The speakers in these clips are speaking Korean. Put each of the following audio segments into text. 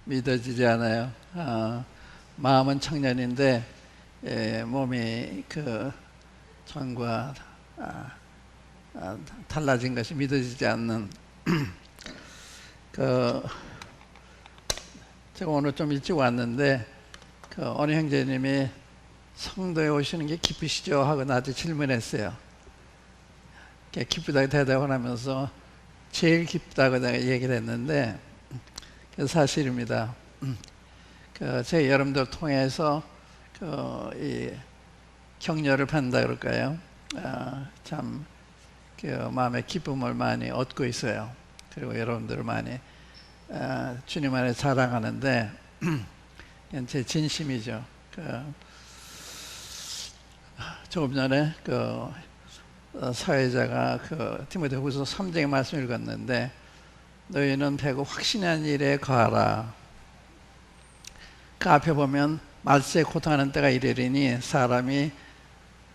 믿어지지 않아요. 마음은 청년인데 몸이 전과 달라진 것이 믿어지지 않는 제가 오늘 좀 일찍 왔는데 어느 형제님이 성도에 오시는 게 기쁘시죠? 하고 나한테 질문했어요. 기쁘다고 대답을 하면서 제일 기쁘다고 내가 얘기를 했는데 사실입니다. 제가 여러분들 통해서 이 격려를 받는다 그럴까요? 참 마음의 기쁨을 많이 얻고 있어요. 그리고 여러분들을 많이 주님 안에 자랑하는데 제 진심이죠. 조금 전에 사회자가 디모데후서 3장의 말씀을 읽었는데 너희는 배고 확신한 일에 거하라. 그 앞에 보면 말세에 고통하는 때가 이르리니 사람이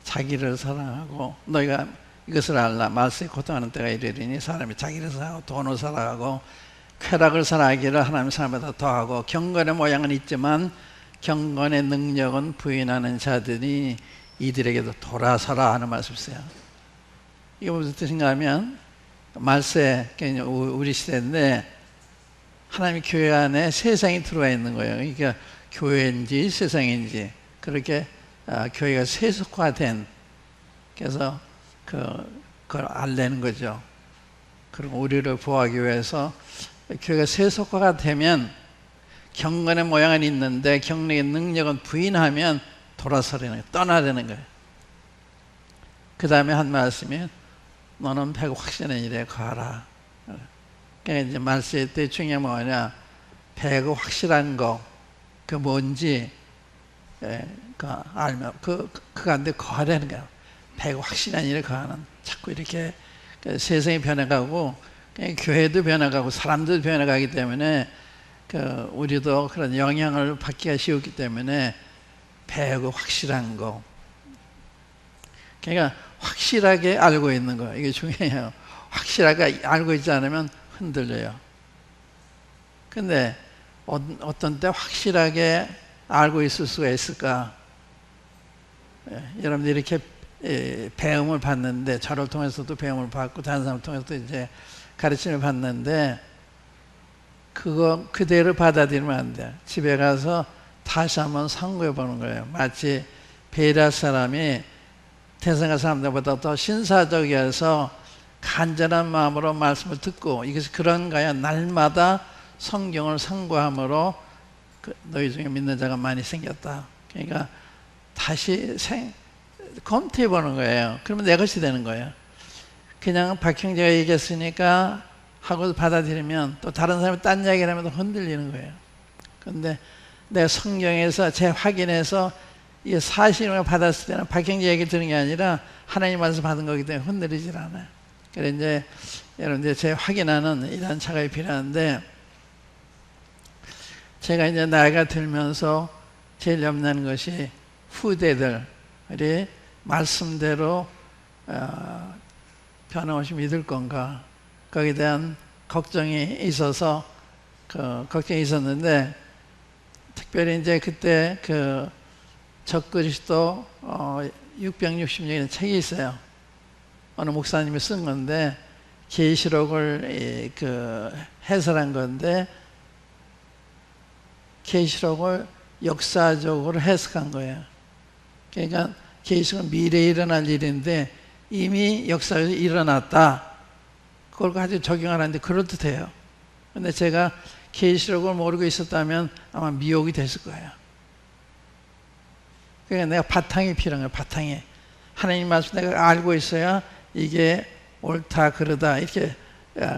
자기를 사랑하고 너희가 이것을 알라. 말세에 고통하는 때가 이르리니 사람이 자기를 사랑하고 돈을 사랑하고 쾌락을 사랑하기를 하나님 사람보다 더하고 경건의 모양은 있지만 경건의 능력은 부인하는 자들이 이들에게도 돌아서라 하는 말씀이 있어요. 이게 무슨 뜻인가 하면 말세, 우리 시대인데 하나님의 교회 안에 세상이 들어와 있는 거예요. 그러니까 교회인지 세상인지 그렇게 교회가 세속화된, 그래서 그걸 알려는 거죠. 그리고 우리를 보호하기 위해서 교회가 세속화가 되면 경건의 모양은 있는데 경건의 능력은 부인하면 돌아서라는 거예요. 떠나라는 거예요. 그 다음에 한 말씀이 너는 배고 확신한 일에 거하라. 그러니까 이제 말세 때 중요한 뭐냐, 배고 확실한 거, 그 뭔지 알면 그 가운데 거하라는 거예요. 배고 확신한 일에 거하는, 자꾸 이렇게 세상이 변해가고 교회도 변해가고 사람들도 변해가기 때문에 우리도 그런 영향을 받기가 쉬웠기 때문에 배고 확실한 거, 그러니까 확실하게 알고 있는 거, 이게 중요해요. 확실하게 알고 있지 않으면 흔들려요. 근데 어떤 때 확실하게 알고 있을 수가 있을까? 여러분들 이렇게 배움을 받는데, 저를 통해서도 배움을 받고 다른 사람을 통해서도 이제 가르침을 받는데 그거 그대로 받아들이면 안 돼요. 집에 가서 다시 한번 상고해 보는 거예요. 마치 베라 사람이 대성가 사람들보다 더 신사적이어서 간절한 마음으로 말씀을 듣고, 이것이 그런가요? 날마다 성경을 상고함으로 너희 중에 믿는 자가 많이 생겼다. 그러니까 다시 검토해 보는 거예요. 그러면 내 것이 되는 거예요. 그냥 박형제가 얘기했으니까 하고 받아들이면 또 다른 사람이 딴 이야기를 하면 흔들리는 거예요. 그런데 내가 성경에서 재확인해서 이 사실을 받았을 때는 박형제 얘기 들은 게 아니라 하나님 말씀 받은 거기 때문에 흔들리질 않아요. 그래서 이제 여러분들 재확인하는 이런 작업이 필요한데, 제가 이제 나이가 들면서 제일 염려하는 것이 후대들이 말씀대로 변함없이 믿을 건가, 거기에 대한 걱정이 있어서 걱정이 있었는데, 특별히 이제 그때 적그리스도 666이라는 책이 있어요. 어느 목사님이 쓴 건데 계시록을 해설한 건데, 계시록을 역사적으로 해석한 거예요. 그러니까 계시록은 미래에 일어날 일인데 이미 역사에서 일어났다, 그걸 가지고 적용하는데 그럴듯해요. 근데 제가 계시록을 모르고 있었다면 아마 미혹이 됐을 거예요. 그러니까 내가 바탕이 필요한 거예요. 바탕이 하나님 말씀 내가 알고 있어야 이게 옳다 그러다 이렇게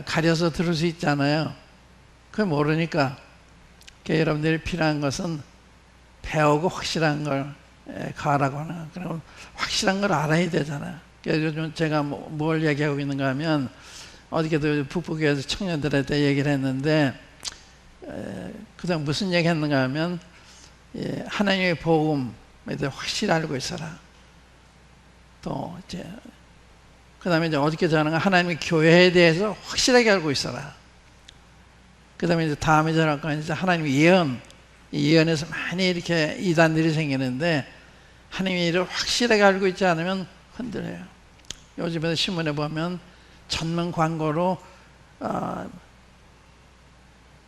가려서 들을 수 있잖아요. 그걸 모르니까. 그러니까 여러분들이 필요한 것은 배우고 확실한 걸 가라고 하는, 그럼 확실한 걸 알아야 되잖아요. 그래서 요즘 제가 뭘 얘기하고 있는가 하면, 어저께도 북부교회에서 청년들한테 얘기를 했는데 그다음 무슨 얘기 했는가 하면 하나님의 복음에 대해 확실히 알고 있어라. 또 이제 그 다음에 이제 어저께 전한 하나님의 교회에 대해서 확실하게 알고 있어라. 그 다음에 이제 다음에 전할 건 이제 하나님의 예언. 이 예언에서 많이 이렇게 이단들이 생기는데 하나님의 일을 확실하게 알고 있지 않으면 흔들려요. 요즘에 신문에 보면 전문 광고로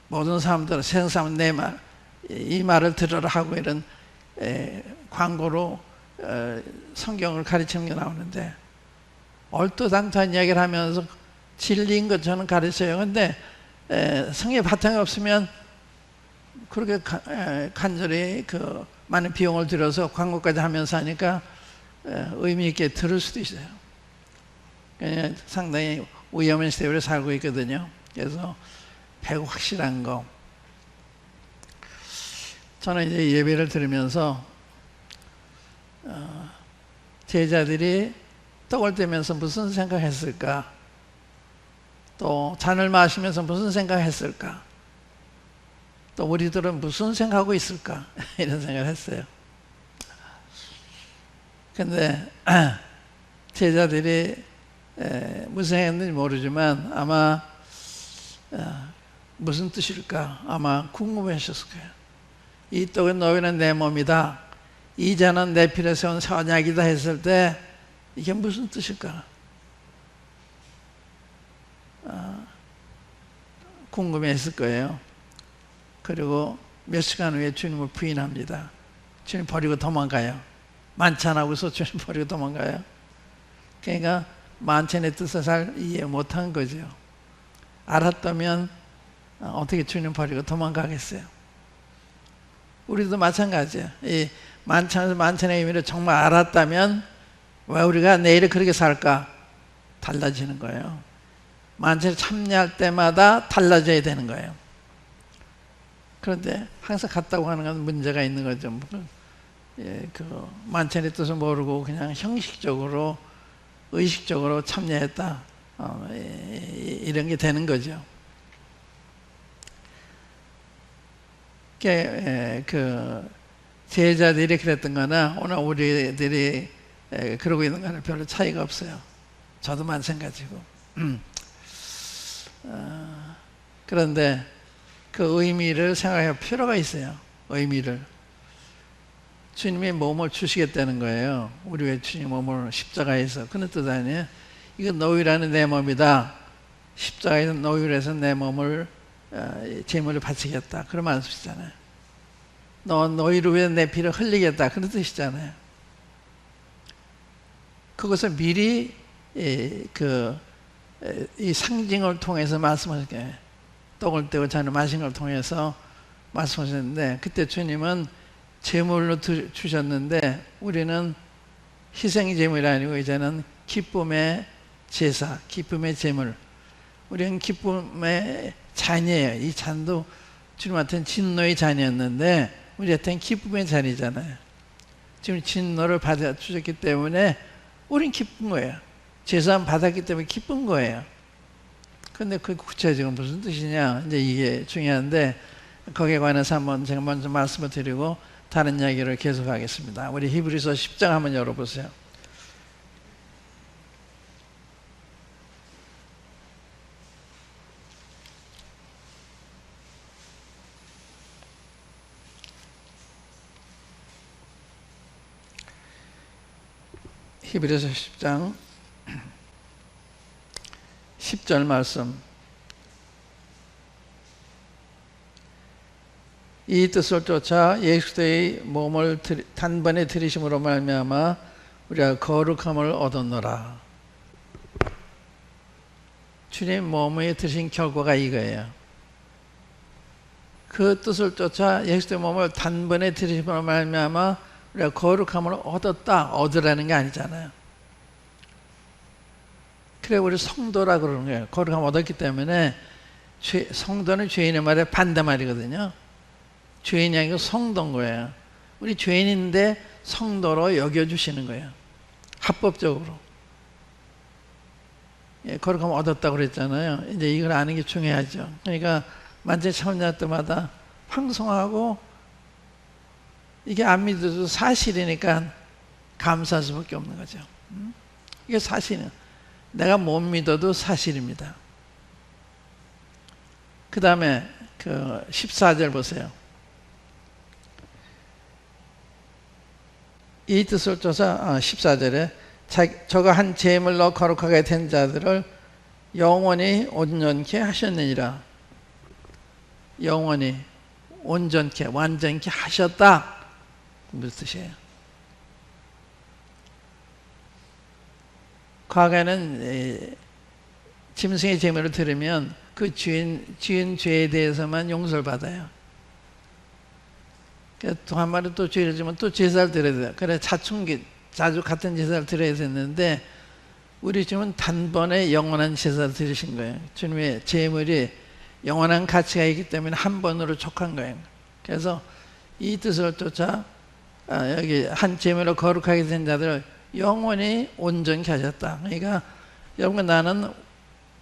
모든 사람들, 세상 사람 내 말, 이 말을 들으라 하고 이런 광고로 성경을 가르치는 게 나오는데 얼토당토한 이야기를 하면서 진리인 것처럼 가르쳐요. 근데 성의 바탕이 없으면 그렇게 간절히 그 많은 비용을 들여서 광고까지 하면서 하니까 의미 있게 들을 수도 있어요. 상당히 위험한 시대에 살고 있거든요. 그래서 배고 확실한 거. 저는 이제 예배를 들으면서 제자들이 떡을 떼면서 무슨 생각했을까? 또 잔을 마시면서 무슨 생각했을까? 또 우리들은 무슨 생각하고 있을까? 이런 생각을 했어요. 근데 제자들이 무슨 생각했는지 모르지만 아마 무슨 뜻일까? 아마 궁금해하셨을 거예요. 이 떡은 너희는 내 몸이다. 이 잔은 내 피를 세운 선약이다 했을 때 이게 무슨 뜻일까? 궁금해했을 거예요. 그리고 몇 시간 후에 주님을 부인합니다. 주님 버리고 도망가요. 만찬하고서 주님 버리고 도망가요. 그러니까 만찬의 뜻을 잘 이해 못한 거죠. 알았다면 어떻게 주님 버리고 도망가겠어요? 우리도 마찬가지예요. 이 만찬의 의미를 정말 알았다면 왜 우리가 내일 그렇게 살까? 달라지는 거예요. 만찬에 참여할 때마다 달라져야 되는 거예요. 그런데 항상 갔다고 하는 건 문제가 있는 거죠. 그 만찬의 뜻을 모르고 그냥 형식적으로 의식적으로 참여했다. 이런 게 되는 거죠. 그 제자들이 그랬던 거나 오늘 우리들이 그러고 있는 거는 별로 차이가 없어요. 저도 마찬가지고. 그런데 그 의미를 생각할 필요가 있어요. 의미를. 주님이 몸을 주시겠다는 거예요. 우리 왜 주님 몸을 십자가에서. 그런 뜻 아니에요? 이건 너희라는 내 몸이다. 십자가에서 너희를 해서 내 몸을 제물을 바치겠다. 그런 말씀이잖아요. 너희를 위해 내 피를 흘리겠다. 그런 뜻이잖아요. 그것을 미리 이 상징을 통해서 말씀하셨게 떡을 떼고 잔을 마신 걸 통해서 말씀하셨는데 그때 주님은 제물로 주셨는데 우리는 희생 제물이 아니고 이제는 기쁨의 제사, 기쁨의 제물. 우리는 기쁨의 잔이에요. 이 잔도 주님한테는 진노의 잔이었는데 우리한테는 기쁨의 잔이잖아요. 지금 진노를 받아주셨기 때문에 우린 기쁜 거예요. 제사함 받았기 때문에 기쁜 거예요. 근데 그 구체적으로 무슨 뜻이냐? 이제 이게 중요한데 거기에 관해서 한번 제가 먼저 말씀을 드리고 다른 이야기를 계속하겠습니다. 우리 히브리서 10장 한번 열어보세요. 히브리서 10장 10절 말씀. 이 뜻을 쫓아 예수 그리스도의 몸을 단번에 들이심으로 말미암아 우리가 거룩함을 얻었노라. 주님 몸에 들이신 결과가 이거예요. 그 뜻을 쫓아 예수 그리스도의 몸을 단번에 들이심으로 말미암아 우리가 거룩함을 얻었다. 얻으라는 게 아니잖아요. 그래 우리 성도라 그러는 거예요. 거룩함을 얻었기 때문에 성도는 죄인의 말에 반대말이거든요. 죄인이 아니고 성도인 거예요. 우리 죄인인데 성도로 여겨주시는 거예요. 합법적으로. 거룩함을 얻었다고 그랬잖아요. 이제 이걸 아는 게 중요하죠. 그러니까 만찬 참여할 때마다 황송하고 이게 안 믿어도 사실이니까 감사할 수밖에 없는 거죠. 이게 사실이에요. 내가 못 믿어도 사실입니다. 그 다음에 그 14절 보세요. 이 뜻을 쫓아 14절에 저가 한 제물로 거룩하게 된 자들을 영원히 온전케 하셨느니라. 영원히 온전케 완전케 하셨다. 무슨 뜻이에요? 과거에는 짐승의 제물을 드리면 그 주인 죄에 대해서만 용서를 받아요. 또 한 마리 또 죄를 지면 또 제사를 드려야 돼요. 그래 자충기 자주 같은 제사를 드려야 됐는데 우리 주님은 단번에 영원한 제사를 드리신 거예요. 주님의 제물이 영원한 가치가 있기 때문에 한 번으로 족한 거예요. 그래서 이 뜻을 쫓아 여기 한 제물로 거룩하게 된 자들을 영원히 온전케 하셨다. 그러니까 여러분 나는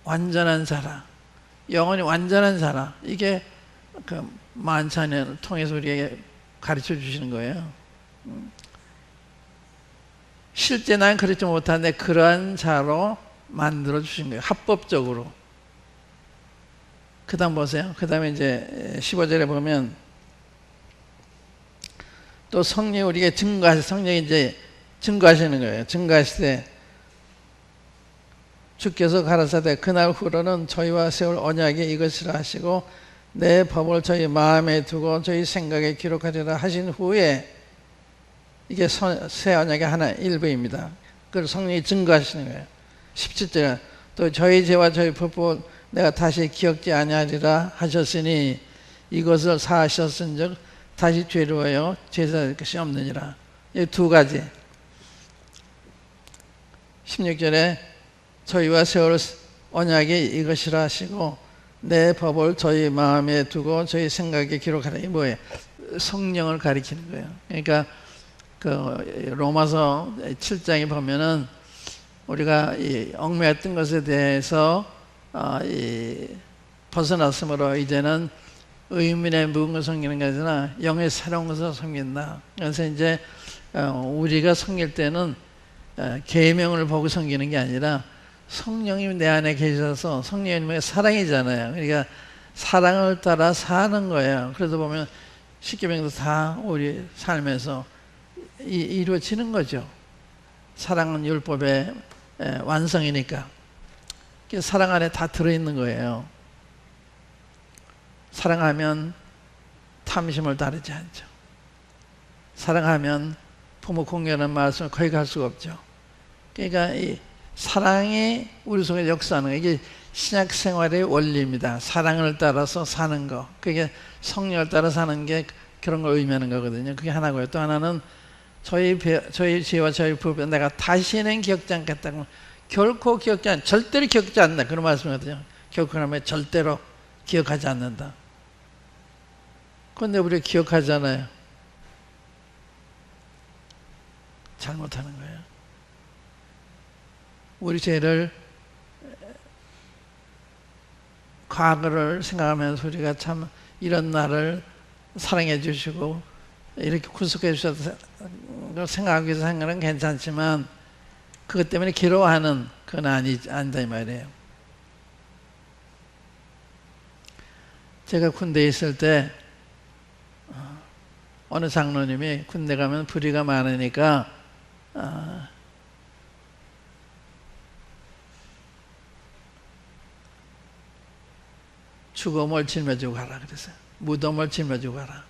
완전한 자라, 영원히 완전한 자라. 이게 그 만찬을 통해서 우리에게 가르쳐 주시는 거예요. 실제 난 그렇지 못한데 그러한 자로 만들어 주신 거예요. 합법적으로. 그 다음 보세요. 그 다음에 이제 15절에 보면 또 성령이 우리에게 성령이 이제 증거하시는 거예요. 증거하시되 주께서 가라사대 그날 후로는 저희와 세울 언약이 이것이라 하시고 내 법을 저희 마음에 두고 저희 생각에 기록하리라 하신 후에 이게 새 언약의 하나 일부입니다. 그걸 성령이 증거하시는 거예요. 17절 또 저희 죄와 저희 불법을 내가 다시 기억지 아니하리라 하셨으니 이것을 사하셨은즉 다시 죄로하여 제사할 것이 없느니라. 이 두 가지. 16절에 저희와 세울 언약이 이것이라 하시고 내 법을 저희 마음에 두고 저희 생각에 기록하라. 이 뭐예요? 성령을 가리키는 거예요. 그러니까 그 로마서 7장에 보면은 우리가 이 얽매였던 것에 대해서 벗어났으므로 이제는 의민의 묵은 것을 섬기는 게 아니라 영의 새로운 것을 섬긴다. 그래서 이제 우리가 섬길 때는 계명을 보고 섬기는 게 아니라 성령님이 내 안에 계셔서 성령님의 사랑이잖아요. 그러니까 사랑을 따라 사는 거예요. 그래서 보면 십계명도 다 우리 삶에서 이루어지는 거죠. 사랑은 율법의 완성이니까. 사랑 안에 다 들어있는 거예요. 사랑하면 탐심을 따르지 않죠. 사랑하면 부모 공경하는 말씀을 거의 갈 수가 없죠. 그러니까 이 사랑이 우리 속에 역사하는 거, 이게 신약 생활의 원리입니다. 사랑을 따라서 사는 거, 그게 성령을 따라 사는 게 그런 걸 의미하는 거거든요. 그게 하나고요. 또 하나는 저희 죄와 저희 불법 내가 다시는 기억지 않겠다고. 결코 기억지 않, 절대로 기억지 않는다. 그런 말씀이거든요. 결코 그러면 절대로 기억하지 않는다. 그런데 우리가 기억하잖아요. 잘못하는 거예요. 우리 죄를 과거를 생각하면서 우리가 참 이런 나를 사랑해 주시고 이렇게 구속해 주셔서 생각하기 위해서 한 거는 괜찮지만 그것 때문에 괴로워하는 그건 아니다 이 말이에요. 제가 군대에 있을 때 어느 장로님이 군대 가면 불의가 많으니까 죽음을 짊어지고 가라 그랬어요. 무덤을 짊어지고 가라.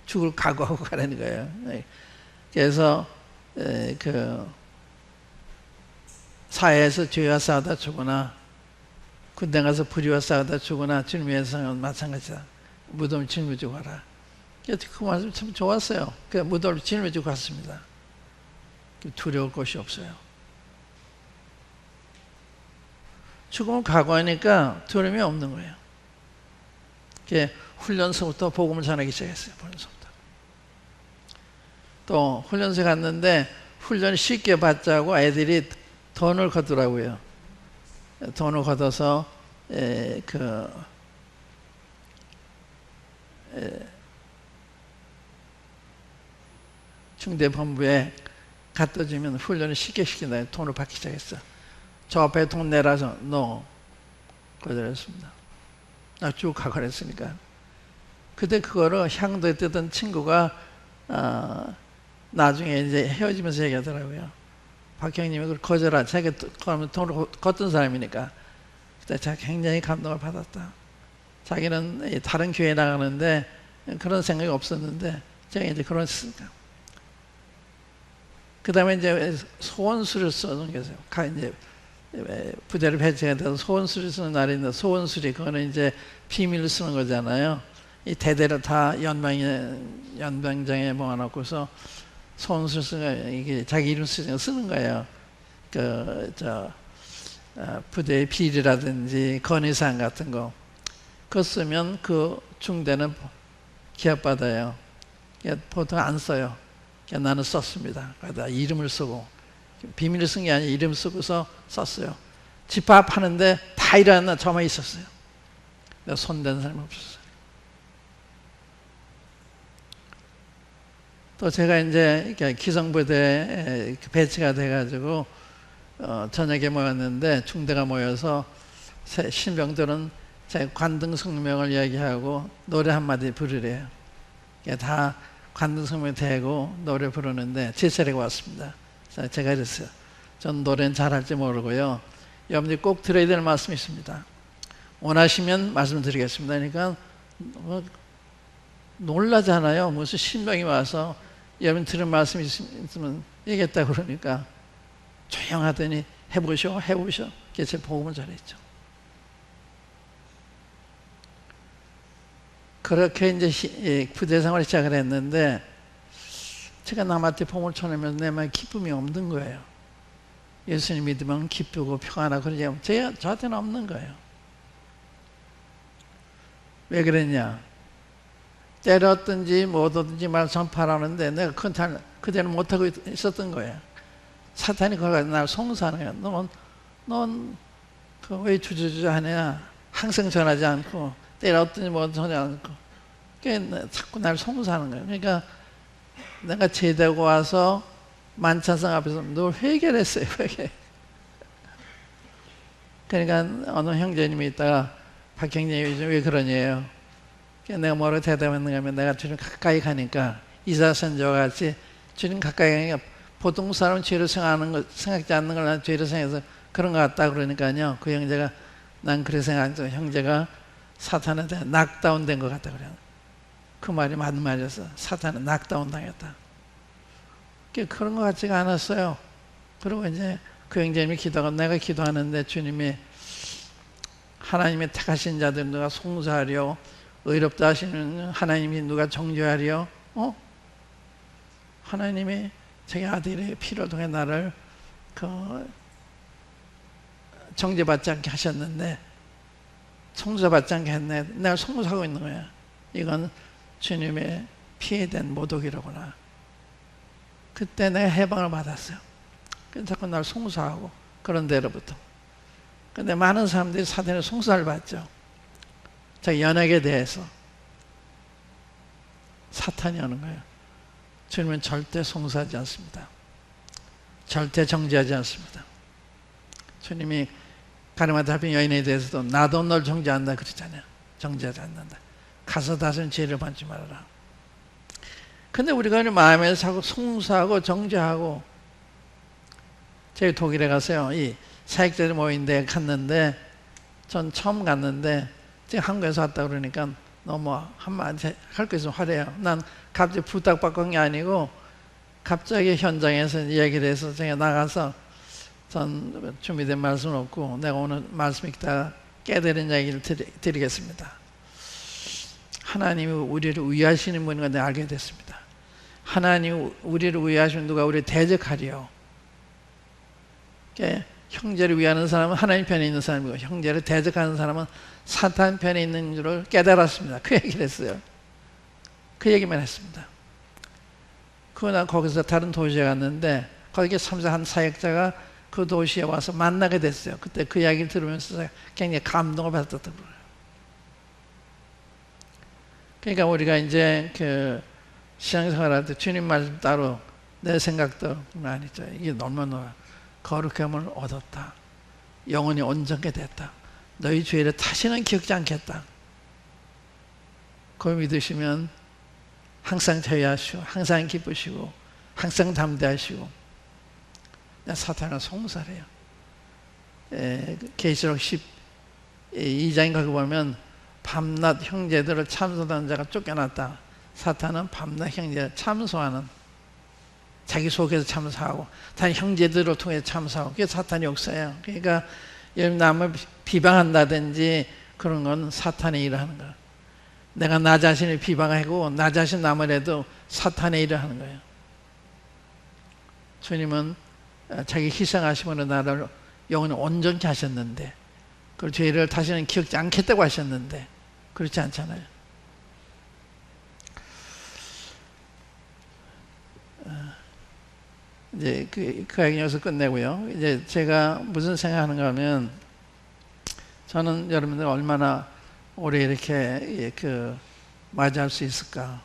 죽을 각오하고 가라는 거예요. 그래서 그 사회에서 죄와 싸우다 죽거나 군대 가서 불의와 싸우다 죽거나 주님 위해서는 마찬가지다. 무덤을 짊어지고 가라. 그 말씀 참 좋았어요. 그 무덤을 짊어지고 갔습니다. 두려울 것이 없어요. 죽음을 각오하니까 두려움이 없는 거예요. 훈련소부터 복음을 전하기 시작했어요. 훈련소부터. 또 훈련소에 갔는데 훈련을 쉽게 받자고 애들이 돈을 걷더라고요. 돈을 걷어서 중대본부에 갖다 주면 훈련을 쉽게 시킨다. 돈을 받기 시작했어. 저 앞에 돈 내라서 거절했습니다. 나 쭉 가거랬으니까. 그때 그거를 향도에 뜨던 친구가 나중에 이제 헤어지면서 얘기하더라고요. 박형님이 그걸 거절하, 자기가 그러면 돈을 걷던 사람이니까. 그때 자기가 굉장히 감동을 받았다. 자기는 다른 교회에 나가는데 그런 생각이 없었는데 제가 이제 그런 했으니까. 그 다음에 이제 소원수를 쓰는 게 있어요. 이제 부대를 배치가 돼서 소원수를 쓰는 날이 있는데, 소원수리 그거는 이제 비밀을 쓰는 거잖아요. 이 대대를 다 연병장에 모아놓고서 소원수를 쓰는, 이게 자기 이름 쓰는 거예요. 부대의 비리라든지 건의사항 같은 거. 그거 쓰면 그 중대는 기합받아요. 보통 안 써요. 나는 썼습니다. 거기다 이름을 쓰고, 비밀을 쓴 게 아니라 이름 쓰고서 썼어요. 집합하는데 다 일어났나 저만 있었어요. 내가 손댄 사람이 없었어요. 또 제가 이제 기성부대에 배치가 돼가지고 저녁에 모였는데 중대가 모여서 신병들은 제 관등성명을 이야기하고 노래 한마디 부르래요. 다 관등성명 대고 노래 부르는데 제 차례가 왔습니다. 제가 그랬어요. 전 노래는 잘할지 모르고요. 여러분들이 꼭 들어야 될 말씀이 있습니다. 원하시면 말씀드리겠습니다. 그러니까 놀라잖아요. 무슨 신병이 와서 여러분 들은 말씀이 있으면 얘기했다 그러니까 조용하더니 해보셔. 제 복음을 전했죠. 그렇게 이제 부대 생활을 시작을 했는데 제가 남한테 복음을 전하면서 내 마음에 기쁨이 없는 거예요. 예수님 믿으면 기쁘고 평안하고 그러지 저한테는 없는 거예요. 왜 그랬냐? 때렸든지 못 얻든지 말 전파하는데 내가 그대는 못하고 있었던 거예요. 사탄이 그걸 가지고 날 송사하는 거야. 넌 왜 주저주저하냐? 항상 전하지 않고 때렸든지 못 전하지 않고 자꾸 날 송사하는 거예요. 그러니까 내가 제대하고 와서 만찬상 앞에서 늘 회개를 했어요. 회개. 그러니까 어느 형제님이 있다가 박형제님 요즘 왜 그러냐요. 내가 뭐라고 대답했는가 하면 내가 주님 가까이 가니까 이사선저와 같이 주님 가까이 가니까 보통 사람은 죄를 생각지 않는 걸 난 죄를 생각해서 그런 것 같다 그러니까요. 그 형제가 난 그렇게 생각해서 형제가 사탄한테 낙다운 된 것 같다 그래요. 그 말이 맞는 말이었어. 사탄은 낙다운 당했다. 그런 것 같지가 않았어요. 그리고 이제 그 형제님이 기도하고 내가 기도하는데 주님이 하나님의 택하신 자들 누가 송사하려 의롭다 하시는 하나님이 누가 정죄하려 하나님이 자기 아들의 피로 통해 나를 정죄받지 않게 하셨는데 송사받지 않게 했네. 내가 송사하고 있는 거야. 이건 주님의 피에 대한 모독이라구나. 그때 내가 해방을 받았어요. 그래서 자꾸 날 송사하고 그런 데로부터. 근데 많은 사람들이 사탄의 송사를 받죠. 자기 연약에 대해서 사탄이 하는 거예요. 주님은 절대 송사하지 않습니다. 절대 정죄하지 않습니다. 주님이 가늠하다 잡힌 여인에 대해서도 나도 널 정죄한다 그러잖아요. 정죄하지 않는다. 가서 다시는 죄를 받지 말아라. 근데 우리가 마음에서 자꾸 송사하고 정죄하고. 저희 독일에 가서요. 이 사역자들 모인 데 갔는데 전 처음 갔는데 제가 한국에서 왔다 그러니까 너무 한마디 할 거 있으면 하래요. 난 갑자기 부탁받고 한 게 아니고 갑자기 현장에서 이야기를 해서 제가 나가서 전 준비된 말씀은 없고 내가 오늘 말씀 읽다가 깨달은 이야기를 드리겠습니다. 하나님이 우리를 위하시는 분인 걸 내가 알게 됐습니다. 하나님이 우리를 위하시면 누가 우리를 대적하리요. 형제를 위하는 사람은 하나님 편에 있는 사람이고 형제를 대적하는 사람은 사탄 편에 있는 줄을 깨달았습니다. 그 얘기를 했어요. 그 얘기만 했습니다. 그날 거기서 다른 도시에 갔는데 거기에 참석한 사역자가 그 도시에 와서 만나게 됐어요. 그때 그 이야기를 들으면서 굉장히 감동을 받았던 거예요. 그러니까 우리가 이제 신앙생활할 때 주님 말씀 따로 내 생각도 아니죠. 이게 얼마나 거룩함을 얻었다. 영혼이 온전케 됐다. 너희 죄를 다시는 기억지 않겠다. 그걸 믿으시면 항상 자유하시고 항상 기쁘시고 항상 담대하시고. 사탄은 송사래요. 계시록 12장에 거기 보면 밤낮 형제들을 참소하는 자가 쫓겨났다. 사탄은 밤낮 형제 참소하는, 자기 속에서 참소하고 다른 형제들을 통해 참소하고, 그게 사탄의 역사예요. 그러니까 여러분 남을 비방한다든지 그런 건 사탄의 일을 하는 거예요. 내가 나 자신을 비방하고 나 자신 남을 해도 사탄의 일을 하는 거예요. 주님은 자기 희생하심으로 나를 영혼을 온전케 하셨는데, 그 죄를 다시는 기억지 않겠다고 하셨는데 그렇지 않잖아요. 이제 그 이야기 여기서 끝내고요. 이제 제가 무슨 생각하는가 하면, 저는 여러분들 얼마나 오래 이렇게 맞이할 수 있을까?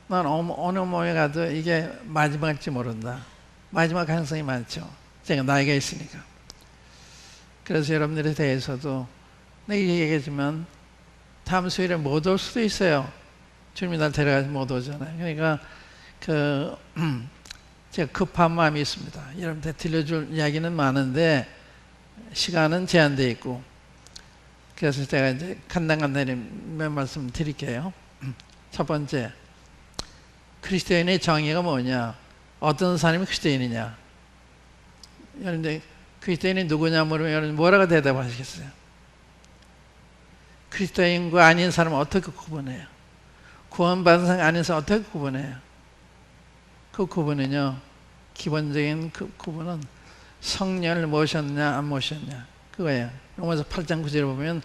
난 어느 모임에 가도 이게 마지막일지 모른다. 마지막 가능성이 많죠. 제가 나이가 있으니까. 그래서 여러분들에 대해서도 내가 얘기했지만 다음 수요일에 못 올 수도 있어요. 주님이 날 데려가서 못 오잖아요. 그러니까 제가 급한 마음이 있습니다. 여러분한테 들려줄 이야기는 많은데 시간은 제한되어 있고, 그래서 제가 이제 간단간단히 몇 말씀 드릴게요. 첫 번째, 그리스도인의 정의가 뭐냐? 어떤 사람이 그리스도인이냐? 여러분들 그리스도인이 누구냐 물으면 여러분 뭐라고 대답하시겠어요? 그리스도인과 아닌 사람은 어떻게 구분해요? 구원받은 사람 아닌 사람 어떻게 구분해요? 그 구분은요, 기본적인 그 구분은 성령을 모셨냐 안 모셨냐 그거예요. 로마서 8장 9절에 보면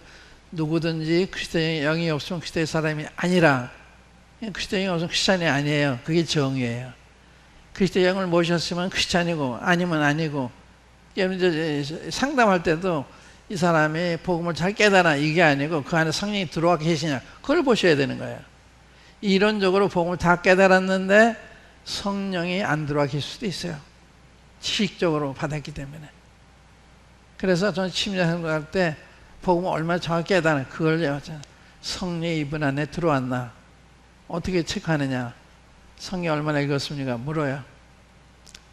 누구든지 그리스도의 영이 없으면 그리스도의 사람이 아니라, 그리스도의 영이 없으면 크리스찬이 아니에요. 그게 정의예요. 그리스도의 영을 모셨으면 크리스찬이고 아니면 아니고. 여러분 상담할 때도 이 사람이 복음을 잘 깨달아 이게 아니고 그 안에 성령이 들어와 계시냐 그걸 보셔야 되는 거예요. 이론적으로 복음을 다 깨달았는데 성령이 안 들어와 계실 수도 있어요. 지식적으로 받았기 때문에. 그래서 저는 침례생활할 때 복음을 얼마나 정확히 깨달아 그걸 배웠잖아요. 성령이 이분 안에 들어왔나 어떻게 체크하느냐. 성경 얼마나 읽었습니까? 물어요.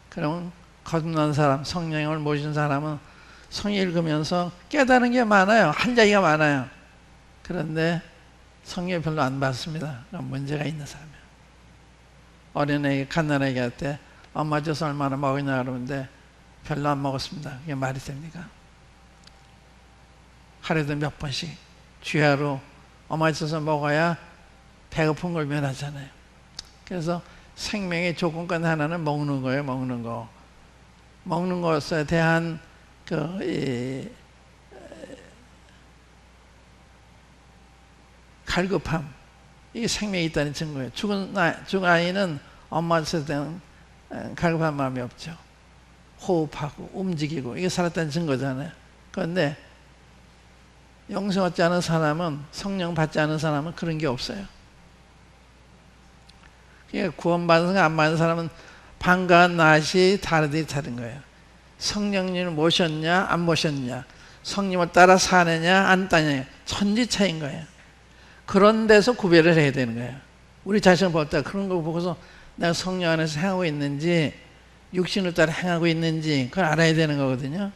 그럼 거듭난 사람, 성령을 모신 사람은 성경 읽으면서 깨달은 게 많아요. 할 얘기가 많아요. 그런데 성경 별로 안 받습니다. 그럼 문제가 있는 사람이에요. 어린애기, 갓난아기 할 때 엄마 젖을 얼마나 먹었냐 그러는데 별로 안 먹었습니다. 그게 말이 됩니까? 하루에도 몇 번씩 주야로 엄마 젖을 먹어야 배고픈 걸 면하잖아요. 그래서 생명의 조건권 하나는 먹는 거예요. 먹는 거. 먹는 것에 대한 갈급함, 이게 생명이 있다는 증거예요. 죽은 아이는 엄마한테 대한 갈급한 마음이 없죠. 호흡하고 움직이고 이게 살았다는 증거잖아요. 그런데 영생 얻지 않은 사람은, 성령 받지 않은 사람은 그런 게 없어요. 그러니까 구원받은 사람, 안 받은 사람은 밤과 낮이 다른 거예요. 성령님을 모셨냐 안 모셨냐, 성령을 따라 사느냐 안 따느냐, 천지 차이인 거예요. 그런 데서 구별을 해야 되는 거예요. 우리 자신을 볼 때 그런 거 보고서 내가 성령 안에서 행하고 있는지 육신을 따라 행하고 있는지 그걸 알아야 되는 거거든요.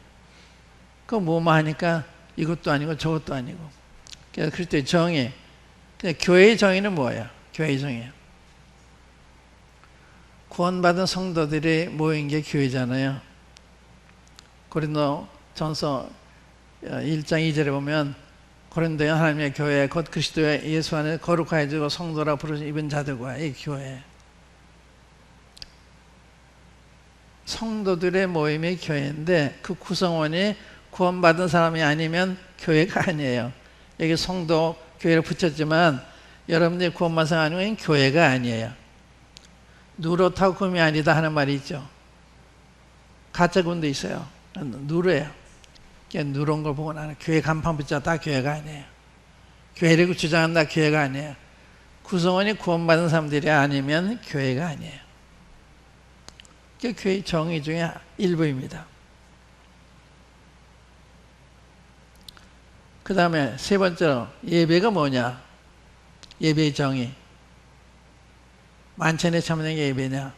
그거 뭐만 하니까 이것도 아니고 저것도 아니고. 그래서 그리스도의 정의, 교회의 정의는 뭐예요? 교회의 정의예요. 구원받은 성도들이 모인 게 교회잖아요. 고린도전서 1장 2절에 보면 고린도에 하나님의 교회 곧 그리스도의 예수 안에 거룩하여 주고 성도라 부르신 이분 자들과 이 교회, 성도들의 모임이 교회인데 그 구성원이 구원받은 사람이 아니면 교회가 아니에요. 여기 성도 교회를 붙였지만 여러분들이 구원받은 사람 아니면 교회가 아니에요. 누렇다고 금이 아니다 하는 말이 있죠. 가짜 군도 있어요. 누르예요. 누런 걸 보고 나는 교회 간판 붙였다 교회가 아니에요. 교회라고 주장한다 교회가 아니에요. 구성원이 구원받은 사람들이 아니면 교회가 아니에요. 그게 교회 정의 중에 일부입니다. 그 다음에 세 번째로 예배가 뭐냐? 예배의 정의. 만찬에 참여하는 게 예배냐?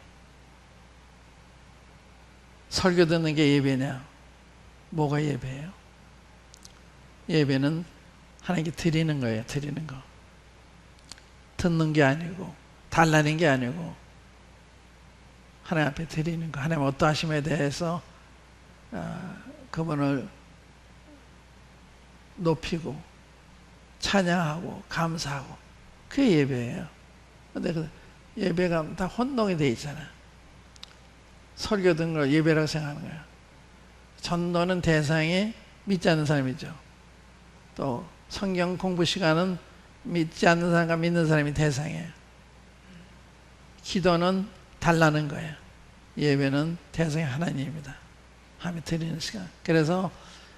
설교 듣는 게 예배냐? 뭐가 예배예요? 예배는 하나님께 드리는 거예요. 드리는 거. 듣는 게 아니고 달라는 게 아니고 하나님 앞에 드리는 거. 하나님 어떠하심에 대해서 그분을 높이고 찬양하고 감사하고 그게 예배예요. 근데 그 예배가 다 혼동이 돼 있잖아요. 설교 듣는 걸 예배라고 생각하는 거예요. 전도는 대상이 믿지 않는 사람이죠. 또 성경 공부 시간은 믿지 않는 사람과 믿는 사람이 대상이에요. 기도는 달라는 거예요. 예배는 대상이 하나님입니다. 하나님 드리는 시간. 그래서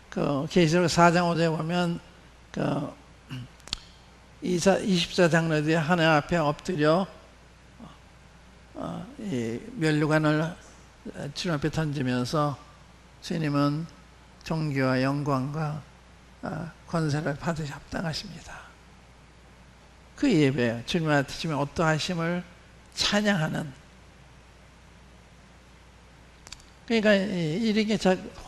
그 계시록 4장 5절에 보면 그 24장로들이 하나님 앞에 엎드려 이 면류관을 주님 앞에 던지면서 주님은 존귀와 영광과 권세를 받으시 합당하십니다. 그 예배예요. 주님한테 주님 어떠하심을 찬양하는. 그러니까 이렇게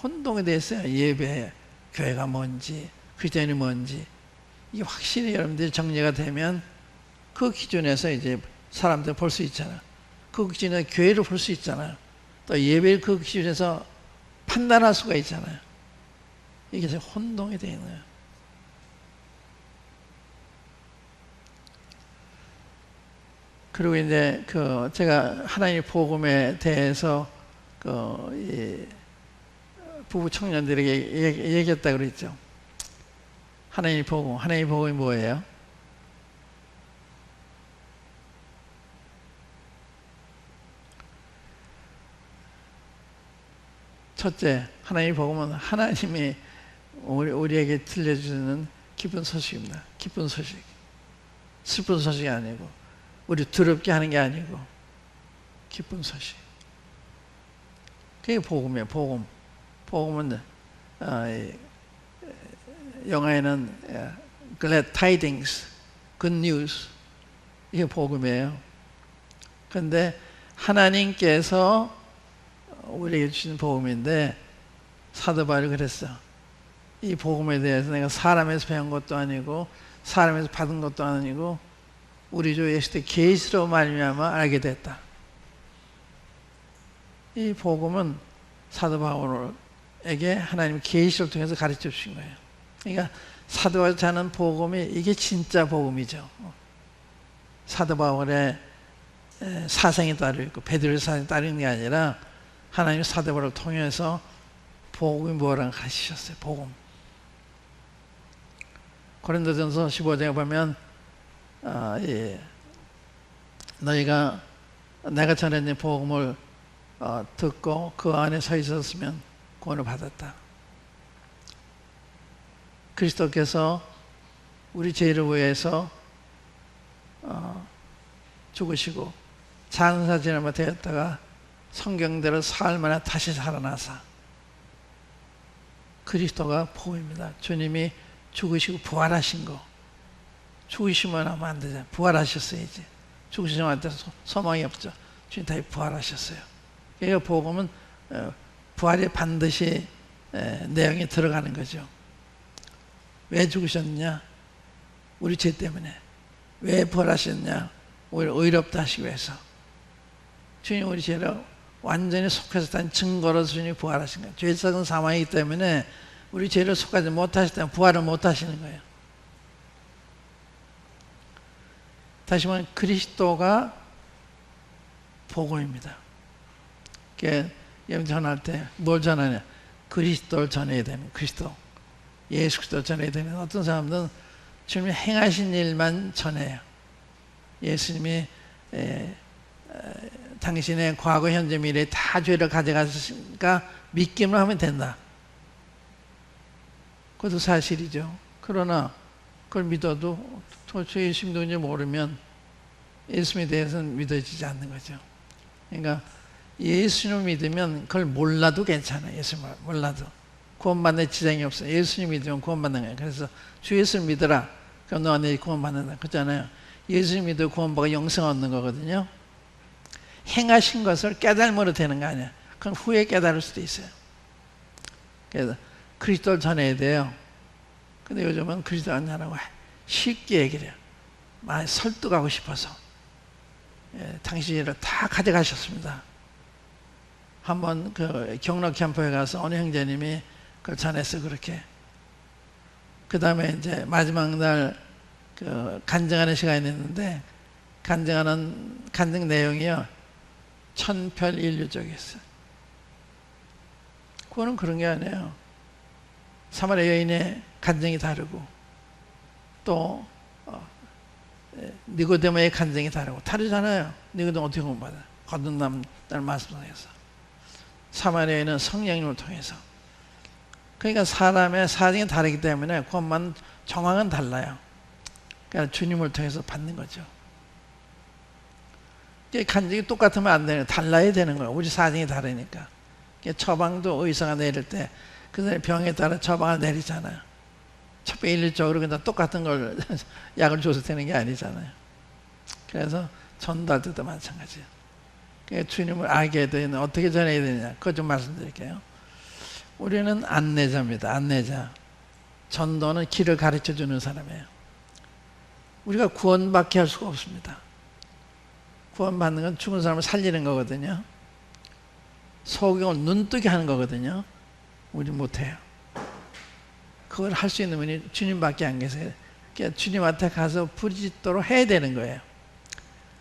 혼동이 됐어요. 예배, 교회가 뭔지, 그리스도인이 뭔지. 이게 확실히 여러분들이 정리가 되면 그 기준에서 이제 사람들 볼 수 있잖아요. 그 기준에서 교회를 볼 수 있잖아요. 또 예배를 그 기준에서 판단할 수가 있잖아요. 이게 혼동이 되어 있는 거예요. 그리고 이제 그 제가 하나님의 복음에 대해서 이 부부 청년들에게 얘기했다 그랬죠. 하나님의 복음, 하나님의 복음이 뭐예요? 첫째, 하나님의 복음은 하나님이 우리에게 들려주는 기쁜 소식입니다. 기쁜 소식. 슬픈 소식이 아니고, 우리 두렵게 하는 게 아니고, 기쁜 소식. 그게 복음이에요, 복음. 복음은, 영어에는 glad tidings, good news. 이게 복음이에요. 그런데 하나님께서 우리에게 주신 복음인데 사도 바울이 그랬어. 이 복음에 대해서 내가 사람에서 배운 것도 아니고 사람에서 받은 것도 아니고 우리 주 예수 때 계시로 말미암아 알게 됐다. 이 복음은 사도 바울에게 하나님이 계시를 통해서 가르쳐 주신 거예요. 그러니까 사도 바울이 자는 복음이 이게 진짜 복음이죠. 사도 바울의 사생이 따로 있고 베드로의 사생이 따로 있는 게 아니라 하나님이 사도 바울을 통해서 복음이 뭐라고 가르치셨어요. 복음. 고린도전서 15장에 보면 너희가 내가 전했는 복음을 듣고 그 안에 서 있었으면 구원을 받았다. 그리스도께서 우리 죄를 위해서 죽으시고 장사지나마 되었다가 성경대로 사흘 만에 다시 살아나사. 그리스도가 복음입니다. 주님이 죽으시고 부활하신 거. 죽으시면 하면 안 되잖아요. 부활하셨어야지. 죽으시면 안 돼서 소망이 없죠. 주님 다시 부활하셨어요. 그러니까 복음은 부활에 반드시 내용이 들어가는 거죠. 왜 죽으셨느냐? 우리 죄 때문에. 왜 부활하셨냐? 오히려 의롭다 하시기 위해서. 주님 우리 죄를 완전히 속하셨다는 증거로 주님이 부활하신 거예요. 죄성은 사망이기 때문에 우리 죄를 속하지 못하셨다면 부활을 못하시는 거예요. 다시 말하면 그리스도가 복음입니다. 여러분 전할 때 뭘 전하냐? 그리스도를 전해야 되는 그리스도. 예수 그리스도를 전해야 되는 어떤 사람들은 주님이 행하신 일만 전해요. 예수님이 당신의 과거, 현재, 미래 다 죄를 가져갔으니까 믿기만 하면 된다. 그것도 사실이죠. 그러나 그걸 믿어도 도대체 예수 믿는지 모르면 예수님에 대해서는 믿어지지 않는 거죠. 그러니까 예수님을 믿으면 그걸 몰라도 괜찮아요. 예수님을 몰라도. 구원받는 지장이 없어요. 예수님 믿으면 구원받는 거예요. 그래서 주 예수를 믿어라. 그럼 너 안에 구원받는다. 그렇잖아요. 예수 믿어 구원받고 영생 얻는 거거든요. 행하신 것을 깨달음으로 되는 거 아니야. 그건 후에 깨달을 수도 있어요. 그래서 그리스도를 전해야 돼요. 근데 요즘은 그리스도 안 전하고 쉽게 얘기를 해요. 많이 설득하고 싶어서. 당신을 다 가져가셨습니다. 한번 그 경로 캠프에 가서 어느 형제님이 그걸 전했어, 그렇게. 그 다음에 이제 마지막 날 그 간증하는 시간이 있는데, 간증 내용이요, 천편일률적이었어요. 그거는 그런 게 아니에요. 사마리아 여인의 간증이 다르고, 또 니고데모의 간증이 다르잖아요. 니고데모 어떻게 공부받아? 거듭난다는 말씀에서. 사마리아 여인은 성령님을 통해서. 그러니까 사람의 사정이 다르기 때문에 그것만 정황은 달라요. 그러니까 주님을 통해서 받는 거죠. 간증이 똑같으면 안 되는, 달라야 되는 거예요. 우리 사정이 다르니까. 처방도 의사가 내릴 때 그 사람의 병에 따라 처방을 내리잖아요. 천편일률적으로 그냥 똑같은 걸 약을 줘서 되는 게 아니잖아요. 그래서 전도할 때도 마찬가지예요. 그러니까 주님을 알게 되는 어떻게 전해야 되느냐, 그것 좀 말씀드릴게요. 우리는 안내자입니다. 안내자. 전도는 길을 가르쳐 주는 사람이에요. 우리가 구원받게 할 수가 없습니다. 구원받는 건 죽은 사람을 살리는 거거든요. 소경을 눈뜨게 하는 거거든요. 우리 못해요. 그걸 할 수 있는 분이 주님밖에 안 계세요. 그러니까 주님한테 가서 부르짖도록 해야 되는 거예요.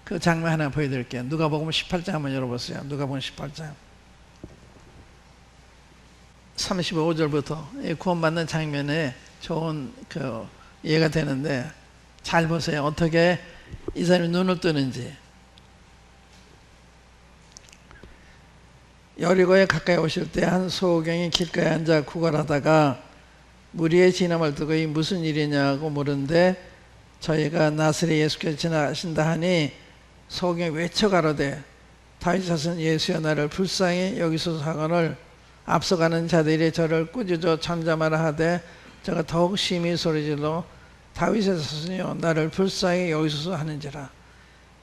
그 장면 하나 보여드릴게요. 누가복음 18장 한번 열어보세요. 누가복음 18장 35절부터 구원받는 장면에 좋은 그 이해가 되는데, 잘 보세요. 어떻게 이 사람이 눈을 뜨는지. 여리고에 가까이 오실 때 한 소경이 길가에 앉아 구걸하다가 무리의 진함을 두고 이 무슨 일이냐고 물은데, 저희가 나사렛 예수께서 지나가신다 하니 소경이 외쳐 가로되 다윗 자손 예수여 나를 불쌍히 여기소서 하거늘 앞서가는 자들이 저를 꾸짖어 잠잠하라 하되 저가 더욱 심히 소리질러 다윗의 자손이여 나를 불쌍히 여기소서 하는지라.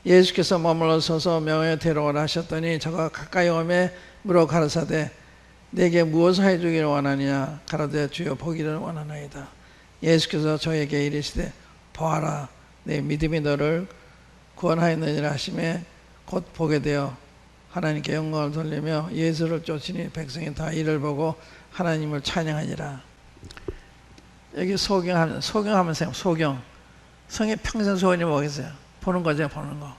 예수께서 머물러 서서 명하여 데려오라 하셨더니 저가 가까이 오매 물어 가라사대 내게 무엇을 해주기를 원하느냐. 가로되 주여 보기를 원하나이다. 예수께서 저에게 이르시되 보아라 내 믿음이 너를 구원하였느니라 하시매 곧 보게 되어 하나님께 영광을 돌리며 예수를 쫓으니 백성이 다 이를 보고 하나님을 찬양하니라. 여기 소경하면 소경. 성의 평생 소원이 뭐겠어요? 보는 거죠, 보는 거.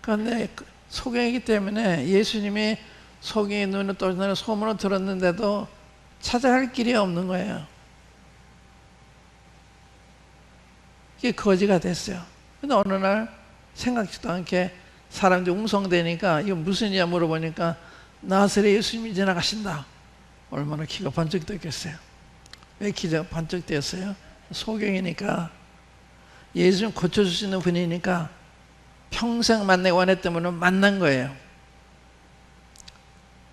그런데 소경이기 때문에 예수님이 소경의 눈에 떠진다는 소문을 들었는데도 찾아갈 길이 없는 거예요. 이게 거지가 됐어요. 근데 어느 날 생각지도 않게 사람들이 웅성대니까 이거 무슨 일이냐 물어보니까 나사렛 예수님이 지나가신다. 얼마나 기가 번쩍 뛰었겠어요. 왜 기가 번쩍 뛰었어요? 소경이니까, 예수님 고쳐줄 수 있는 분이니까 평생 만나기 원했던 분을 만난 거예요.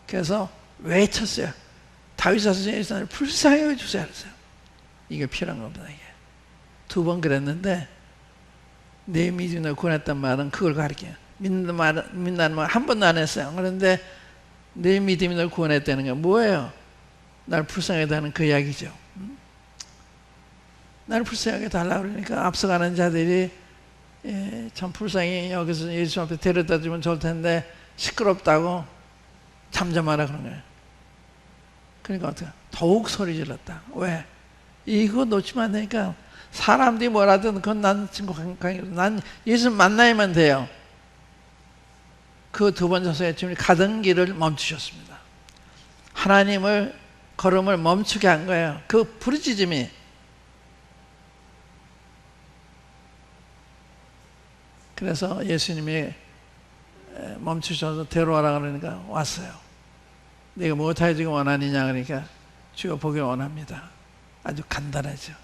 그래서 외쳤어요. 다윗 자손 예수님을 불쌍히 여겨주세요. 그랬어요. 이게 필요한 겁니다. 이게. 2번 그랬는데 내 믿음이 널 구원했단 말은 그걸 가리켜요. 믿는다는 말 한 번도 안 했어요. 그런데 내 믿음이 널 구원했다는 게 뭐예요? 날 불쌍하게 하는 그 이야기죠. 나를 불쌍하게 달라고 그러니까 앞서가는 자들이 참 불쌍히 여기서 예수 앞에 데려다 주면 좋을 텐데 시끄럽다고 잠잠하라 그런 거예요. 그러니까 어떻게 더욱 소리 질렀다. 왜? 이거 놓치면 안 되니까 사람들이 뭐라든 그건 난 친구 난 예수 만나야만 돼요. 그 2번 자서에 주님이 가던 길을 멈추셨습니다. 하나님을 걸음을 멈추게 한 거예요. 그 부르짖음이. 그래서 예수님이 멈추셔서 데려와라 그러니까 왔어요. 내가 무엇 해주기 원하느냐 그러니까 주여 보기 원합니다. 아주 간단하죠.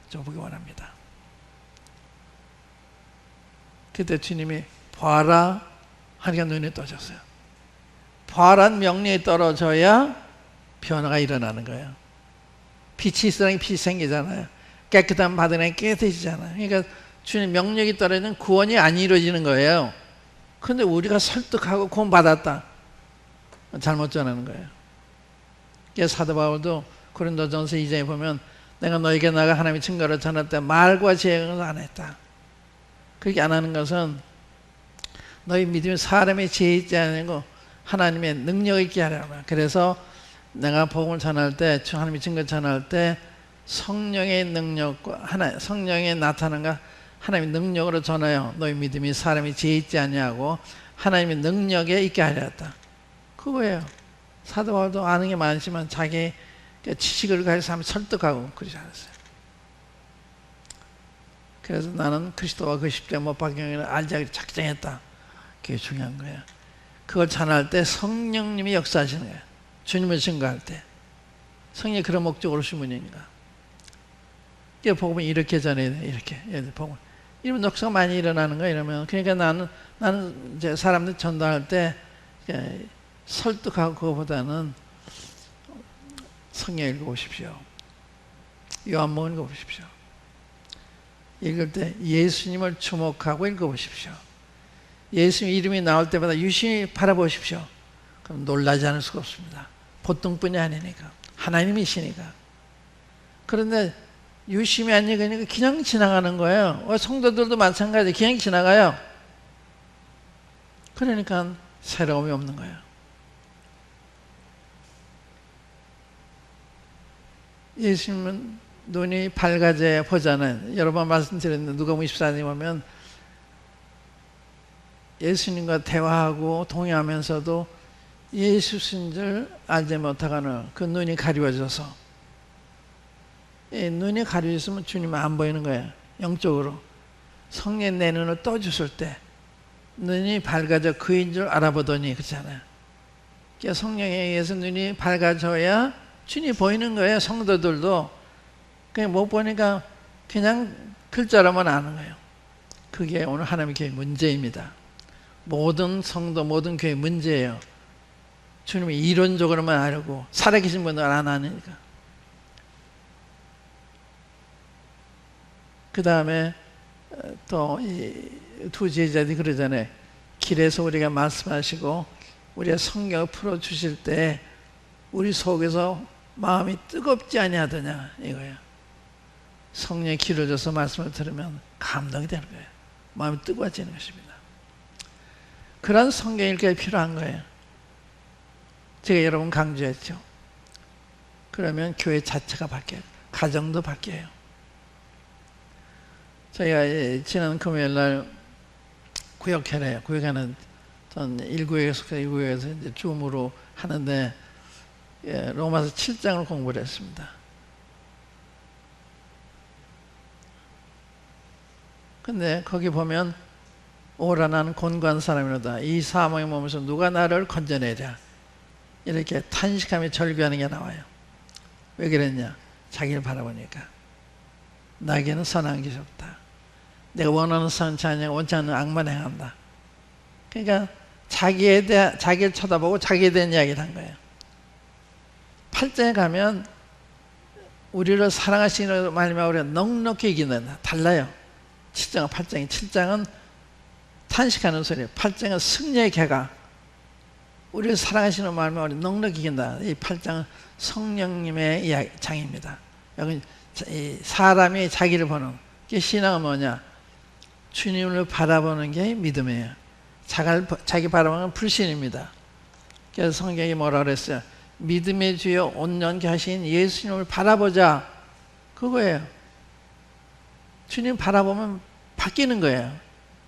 저 보기 원합니다. 그때 주님이 봐라 하니까 눈이 떠졌어요. 봐라는 명령이 떨어져야 변화가 일어나는 거예요. 빛이 있으니 빛이 생기잖아요. 깨끗한 바다는 깨끗해지잖아요. 그러니까 주님 명령이 떨어지는 구원이 안 이루어지는 거예요. 근데 우리가 설득하고 구원 받았다. 잘못 전하는 거예요. 그래서 사도 바울도 고린도전서 2장에 보면 내가 너에게 나가 하나님의 증거를 전할 때 말과 지혜를 안 했다. 그렇게 안 하는 것은 너희 믿음이 사람의 지혜 있지 아니고 하나님의 능력 있게 하려고. 그래서 내가 복음을 전할 때, 하나님의 증거 전할 때 성령의 능력과 성령의 나타남과 하나님의 능력으로 전하여 너희 믿음이 사람의 지혜 있지 아니하고 하나님의 능력에 있게 하려 했다. 그거예요. 사도 바울도 아는 게 많지만 자기 지식을 가지고 사람을 설득하고 그러지 않았어요. 그래서 나는 그리스도와 그 십자가 못 박힌 알자기를 작정했다. 그게 중요한 거예요. 그걸 전할 때 성령님이 역사하시는 거예요. 주님을 증거할 때. 성령이 그런 목적으로 오신 분이니까. 이게 복음을 이렇게 전해야 돼. 이렇게. 복음을. 이러면 역사가 많이 일어나는 거예요. 이러면. 그러니까 나는 이제 사람들 전도할 때 설득하고 그거보다는 성경 읽어보십시오. 요한복음 읽어보십시오. 읽을 때 예수님을 주목하고 읽어보십시오. 예수님 이름이 나올 때마다 유심히 바라보십시오. 그럼 놀라지 않을 수가 없습니다. 보통뿐이 아니니까. 하나님이시니까. 그런데 유심히 안 읽으니까 그냥 지나가는 거예요. 성도들도 마찬가지. 그냥 지나가요. 그러니까 새로움이 없는 거예요. 예수님은 눈이 밝아져야 보잖아요. 여러 번 말씀드렸는데 누가복음 24장에 보면 예수님과 대화하고 동의하면서도 예수신 줄 알지 못하거늘 그 눈이 가리워져서 눈이 가려졌으면 주님은 안 보이는 거예요. 영적으로. 성령 내 눈을 떠주실 때 눈이 밝아져 그인 줄 알아보더니 그렇잖아요. 그러니까 성령에 의해서 눈이 밝아져야 주님이 보이는 거예요. 성도들도. 그냥 못 보니까 그냥 글자로만 아는 거예요. 그게 오늘 하나님의 교회 문제입니다. 모든 성도, 모든 교회 문제예요. 주님이 이론적으로만 알고 살아계신 분들 안 아니까. 그 다음에 또 이 두 제자들이 그러잖아요. 길에서 우리가 말씀하시고 우리가 성경을 풀어주실 때 우리 속에서 마음이 뜨겁지 아니하더냐 이거예요. 성령의 길을 줘서 말씀을 들으면 감동이 되는 거예요. 마음이 뜨거워지는 것입니다. 그런 성경 읽기가 필요한 거예요. 제가 여러분 강조했죠. 그러면 교회 자체가 바뀌어요. 가정도 바뀌어요. 저희가 지난 금요일날 구역회래요. 구역회는 전 1구역에 속해서 1구역에서 이제 줌으로 하는데 로마서 7장을 공부를 했습니다. 근데 거기 보면 오라 나는 곤고한 사람이로다. 이 사망의 몸에서 누가 나를 건져내랴. 이렇게 탄식하며 절규하는 게 나와요. 왜 그랬냐? 자기를 바라보니까. 나에게는 선한 것이 없다. 내가 원하는 선치 아니하고 원치 않는 악만 행한다. 그러니까 자기를 쳐다보고 자기에 대한 이야기를 한 거예요. 8장에 가면 우리를 사랑하시는 말미암아 우리가 넉넉히 이긴다. 달라요. 7장과 8장이. 7장은 탄식하는 소리예요. 8장은 승리의 개가. 우리를 사랑하시는 말미암아 우리가 넉넉히 이긴다. 이 8장은 성령님의 장입니다. 여기 사람이 자기를 보는 게 신앙은 뭐냐? 주님을 바라보는 게 믿음이에요. 자기 바라보는 건 불신입니다. 그래서 성경이 뭐라 그랬어요? 믿음의 주여 온전케 하신 예수님을 바라보자. 그거예요. 주님 바라보면 바뀌는 거예요.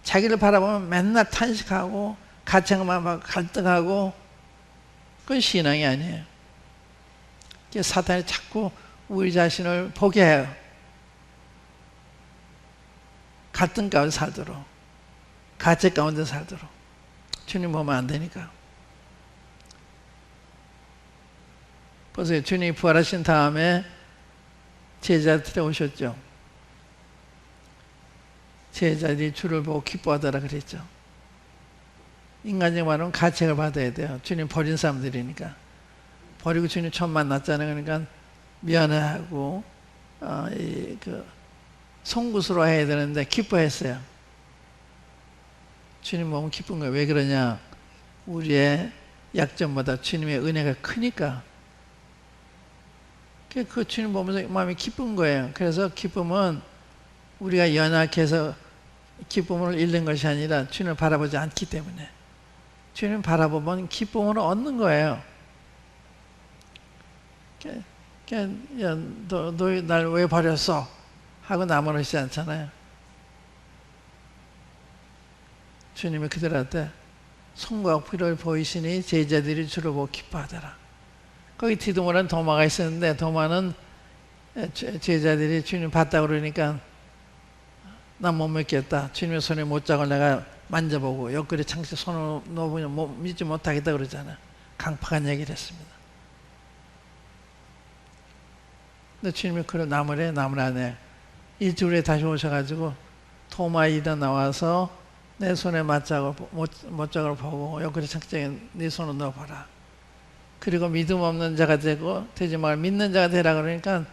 자기를 바라보면 맨날 탄식하고 가책만 받고 갈등하고 그건 신앙이 아니에요. 그래서 사탄이 자꾸 우리 자신을 보게 해요. 갈등 가운데 살도록, 가책 가운데 살도록. 주님 보면 안 되니까. 보세요. 주님이 부활하신 다음에 제자들이 오셨죠. 제자들이 주를 보고 기뻐하더라 그랬죠. 인간적 말하면 가책을 받아야 돼요. 주님 버린 사람들이니까. 버리고 주님 처음 만났잖아요. 그러니까 미안해하고 송구스러워해야 되는데 기뻐했어요. 주님 보면 기쁜 거예요. 왜 그러냐? 우리의 약점보다 주님의 은혜가 크니까. 그 주님 보면서 마음이 기쁜 거예요. 그래서 기쁨은 우리가 연약해서 기쁨을 잃는 것이 아니라 주님을 바라보지 않기 때문에, 주님 바라보면 기쁨을 얻는 거예요. 너 날 왜 버렸어? 하고 나무라지 않잖아요. 주님이 그들한테 손과 피를 보이시니 제자들이 주를 보고 기뻐하더라. 거기 디도마라는 도마가 있었는데, 도마는 제자들이 주님 봤다고 그러니까 난 못 믿겠다. 주님의 손에 못장을 내가 만져보고 옆구리 창시 손을 넣어보면 믿지 못하겠다 그러잖아. 강팍한 얘기를 했습니다. 근데 주님이 그 나물 안에 일주일 후에 다시 오셔가지고 도마이다 나와서 내 손에 못장을 보고 옆구리 창시에 네 손을 넣어봐라. 그리고 믿음 없는 자가 되지 말고 믿는 자가 되라 그러니까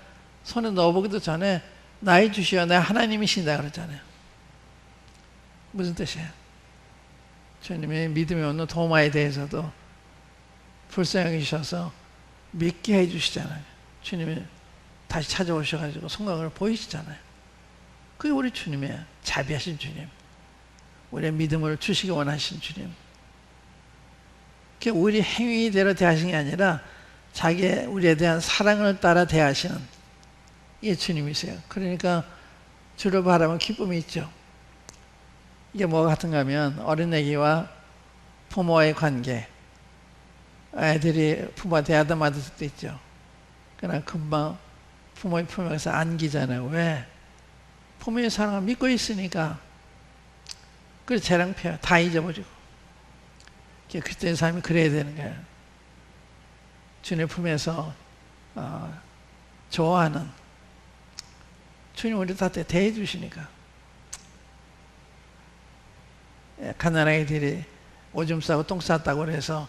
손에 넣어보기도 전에 나의 주시여 내 하나님이신다 그러잖아요. 무슨 뜻이에요? 주님이 믿음이 없는 도마에 대해서도 불쌍히 여기셔서 믿게 해주시잖아요. 주님이 다시 찾아오셔가지고 성광을 보이시잖아요. 그게 우리 주님이에요. 자비하신 주님, 우리의 믿음을 주시기 원하신 주님. 그게 우리 행위대로 대하시는 게 아니라 자기의 우리에 대한 사랑을 따라 대하시는 이게 주님이세요. 그러니까 주를 바라면 기쁨이 있죠. 이게 뭐가 같은가 하면 어린애기와 부모와의 관계, 애들이 부모한테 야단맞을 수도 있죠. 그러나 금방 부모의 품에서 안기잖아요. 왜? 부모의 사랑을 믿고 있으니까. 그래서 재랑 펴요. 다 잊어버리고. 그리스도인 삶이 그래야 되는 거예요. 주님의 품에서 좋아하는 주님 우리 다 대해 주시니까. 가난아이들이 오줌 싸고 똥 쌌다고 해서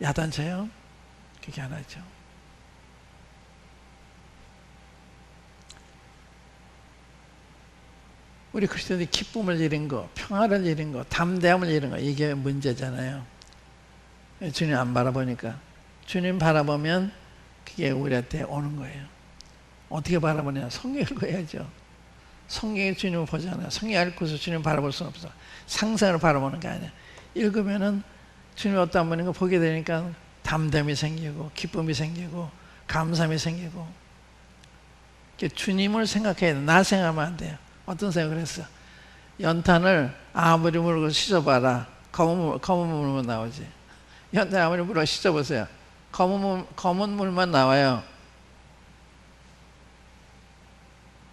야단쳐요? 그게 안 하죠. 우리 그리스도인이 기쁨을 잃은 거, 평화를 잃은 거, 담대함을 잃은 거, 이게 문제잖아요. 주님 안 바라보니까. 주님 바라보면 그게 우리한테 오는 거예요. 어떻게 바라보냐? 성경 읽어야죠. 성경에 주님을 보잖아요. 성경 읽고서 주님 바라볼 수는 없어. 상상을 바라보는 게 아니야. 읽으면은 주님이 어떤 분인가 보게 되니까 담담이 생기고 기쁨이 생기고 감사함이 생기고. 주님을 생각해야 돼. 나 생각하면 안 돼요. 어떤 생각을 했어? 연탄을 아무리 물고 씻어봐라. 검은 물만 나오지. 연탄 아무리 물어 씻어보세요. 검은 물만 나와요.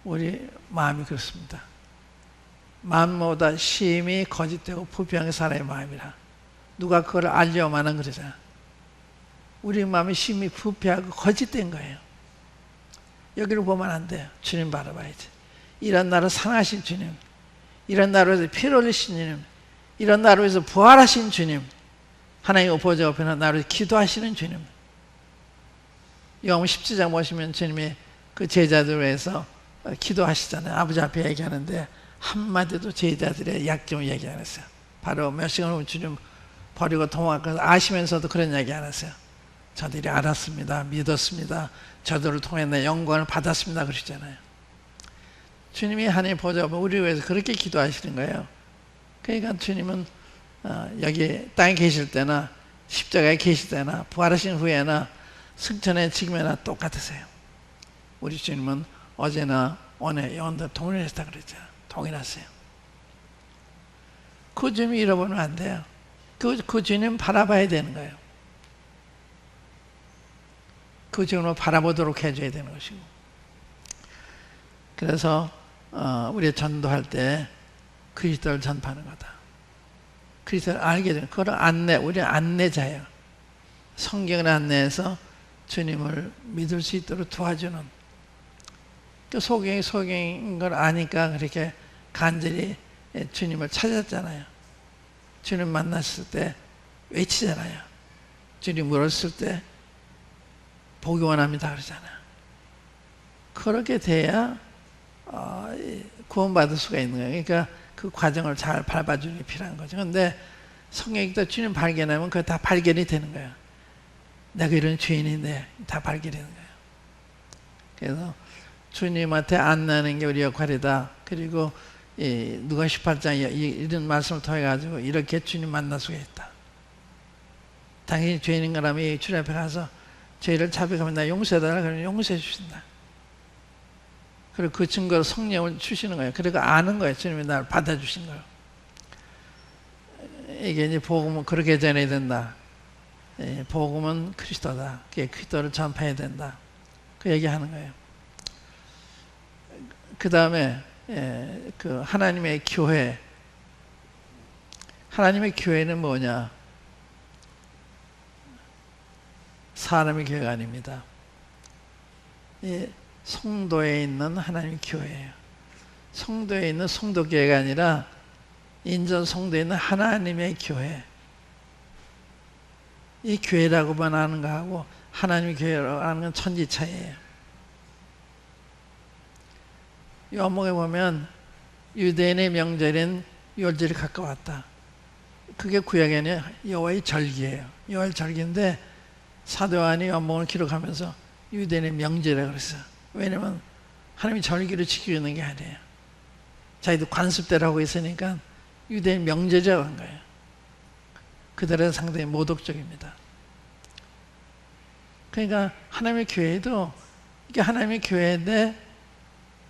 우리 마음이 그렇습니다. 마음보다 심히 거짓되고 부패한 사람의 마음이라. 누가 그걸 알려만은 그러잖아. 우리 마음이 심히 부패하고 거짓된 거예요. 여기를 보면 안 돼요. 주님 바라봐야지. 이런 나를 사랑하신 주님, 이런 나를 위해서 피를 흘리신 주님, 이런 나를 위해서 부활하신 주님, 하나님의 보좌 옆에는 나를 기도하시는 주님. 요한 17장 보시면 주님이 그 제자들을 위해서 기도하시잖아요. 아버지 앞에 얘기하는데 한마디도 제자들의 약점을 얘기 안 했어요. 바로 몇 시간 후에 주님 버리고 도망가서 아시면서도 그런 얘기 안 했어요. 저들이 알았습니다. 믿었습니다. 저들을 통해 내 영광을 받았습니다. 그러시잖아요. 주님이 하나님 보좌 앞에 우리 위해서 그렇게 기도하시는 거예요. 그러니까 주님은 여기 땅에 계실 때나 십자가에 계실 때나 부활하신 후에나 승천의 지금이나 똑같으세요. 우리 주님은 어제나 오늘 영원토록 동일하시다 그랬잖아요. 동일하세요. 그 주님 잃어버리면 안 돼요. 그 주님 바라봐야 되는 거예요. 그 주님을 바라보도록 해줘야 되는 것이고. 그래서 우리 전도할 때 그리스도를 전파하는 거다. 그리스도를 알게 되는, 그걸 우리는 안내자예요. 성경을 안내해서 주님을 믿을 수 있도록 도와주는. 그 소경인 걸 아니까 그렇게 간절히 주님을 찾았잖아요. 주님 만났을 때 외치잖아요. 주님 물었을 때 보기 원합니다 그러잖아요. 그렇게 돼야 구원받을 수가 있는 거예요. 그러니까 그 과정을 잘 밟아주는 게 필요한 거죠. 근데 성경에서 주님 발견하면 그거 다 발견이 되는 거예요. 내가 이런 죄인인데 다 발견이 되는 거예요. 그래서 주님한테 안내하는 게 우리 역할이다. 그리고 누가 18장 이런 말씀을 통해 가지고 이렇게 주님 만날 수가 있다. 당신이 죄인인 거라면 주님 앞에 가서 죄를 자백하면 나 용서해달라 그러면 용서해 주신다. 그리고 그 증거로 성령을 주시는 거예요. 그리고 아는 거예요. 주님이 나를 받아주신 거예요. 이게 이제 복음은 그렇게 전해야 된다. 복음은 그리스도다. 그리스도를 전파해야 된다. 그 얘기하는 거예요. 그 다음에 그 하나님의 교회. 하나님의 교회는 뭐냐? 사람의 교회가 아닙니다. 성도에 있는 하나님의 교회예요. 성도에 있는 성도교회가 아니라 인전 성도에 있는 하나님의 교회. 이 교회라고만 하는 거하고 하나님의 교회라고 하는 건 천지 차이예요. 요한복음에 보면 유대인의 명절인 유월절이 가까웠다. 그게 구약에는 여호와의 절기예요. 여호와의 절기인데 사도 요한이 요한복음을 기록하면서 유대인의 명절이라고 그랬어요. 왜냐면 하나님이 절기를 지키고 있는 게 아니에요. 자기도 관습대로 하고 있으니까 유대인 명절이라고 한 거예요. 그들은 상당히 모독적입니다. 그러니까 하나님의 교회도 이게 하나님의 교회인데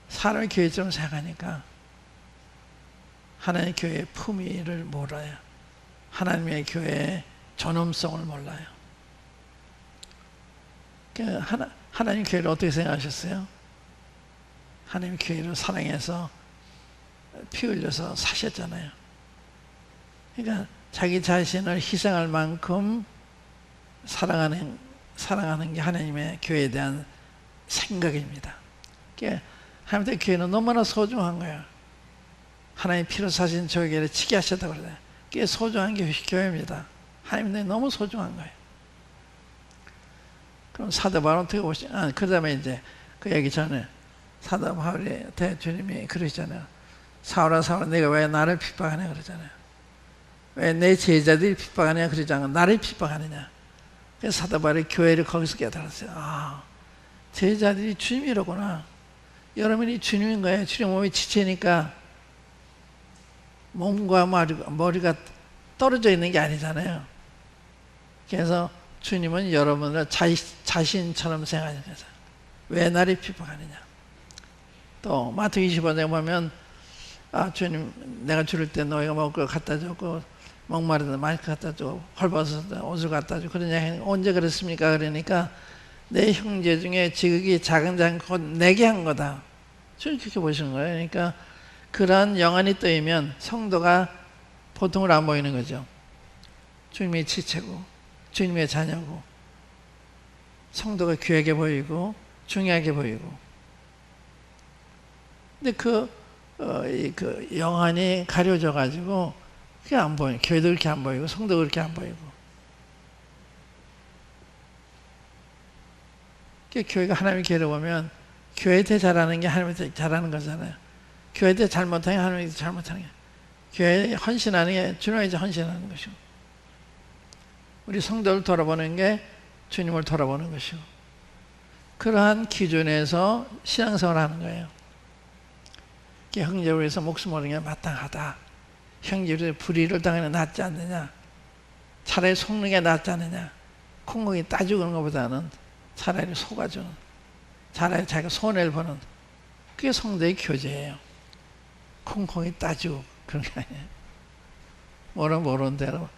사람의 교회처럼 생각하니까 하나님의 교회의 품위를 몰라요. 하나님의 교회의 존엄성을 몰라요. 그러니까 하나님 교회를 어떻게 생각하셨어요? 하나님 교회를 사랑해서 피 흘려서 사셨잖아요. 그러니까 자기 자신을 희생할 만큼 사랑하는 게 하나님의 교회에 대한 생각입니다. 그러니까 하나님의 교회는 너무나 소중한 거예요. 하나님 피로 사신 저 교회를 치게 하셨다고 그러잖아요. 그게 소중한 게 교회입니다. 하나님은 너무 소중한 거예요. 그럼 사도 바울은 어떻게 보시죠? 그 다음에 이제 그 얘기 전에 사도 바울이 주님이 그러시잖아요. 사울아 사울아 내가 왜 나를 핍박하냐 그러잖아요. 왜 내 제자들이 핍박하냐 그러잖아요. 나를 핍박하느냐. 그래서 사도 바울이 교회를 거기서 깨달았어요. 아, 제자들이 주님이로구나. 여러분이 주님인 거예요. 주님 몸이 지체니까 몸과 머리가 떨어져 있는 게 아니잖아요. 그래서 주님은 여러분을 자신처럼 생각하는 거죠. 왜 나를 핍박하느냐. 또 마태 25장에 보면 주님 내가 줄일 때 너희가 먹을 걸 갖다 줬고 목마르다 마이크 갖다 주고 헐벗었다 옷을 갖다 주고 그런 얘기 언제 그랬습니까? 그러니까 내 형제 중에 지극히 작은 자는 곧 내게 한 거다. 주님 그렇게 보시는 거예요. 그러니까 그러한 영안이 떠이면 성도가 보통으로 안 보이는 거죠. 주님의 지체고 주님의 자녀고 성도가 귀하게 보이고 중요하게 보이고 근데 그 영안이 가려져 가지고 그게 안 보여요. 교회도 그렇게 안 보이고 성도도 그렇게 안 보이고 교회가 하나님의 교회를 보면 교회한테 잘하는 게 하나님한테 잘하는 거잖아요. 교회한테 잘못하는 게 하나님한테 잘못하는 게 교회에 헌신하는 게 주님에게 헌신하는 것이고 우리 성도를 돌아보는 게 주님을 돌아보는 것이고 그러한 기준에서 신앙생활을 하는 거예요. 형제를 위해서 목숨을 걸는 게 마땅하다. 형제를 위해서 불의를 당하는 게 낫지 않느냐. 차라리 속는 게 낫지 않느냐. 콩콩이 따지고 그런 것보다는 차라리 속아주는 차라리 자기가 손해를 보는 그게 성도의 교제예요. 콩콩이 따지고 그런 게 아니에요. 모르는 대로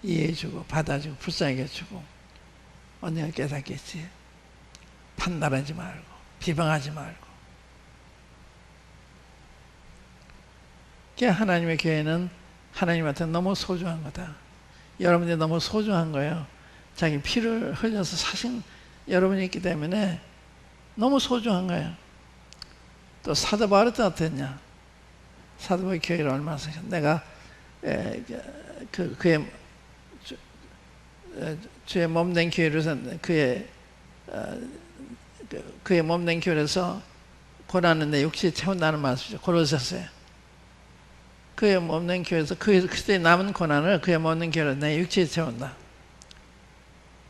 이해해주고 받아주고 불쌍하게 해주고 언니가 깨닫겠지. 판단하지 말고 비방하지 말고 하나님의 교회는 하나님한테 너무 소중한 거다. 여러분이 너무 소중한 거예요. 자기 피를 흘려서 사신 여러분이 있기 때문에 너무 소중한 거예요. 또 사도 바울은 어땠냐? 사도 바울의 교회를 얼마나 사셨냐? 내가 그의 주의 몸된 교회로서 그의 몸된 교회에서 고난은 내 육체에 채운다는 말씀이죠. 고로새서에. 그에 없는 교회에서 그때 남은 고난을 그에 없는 교회로 내 육체에 채운다.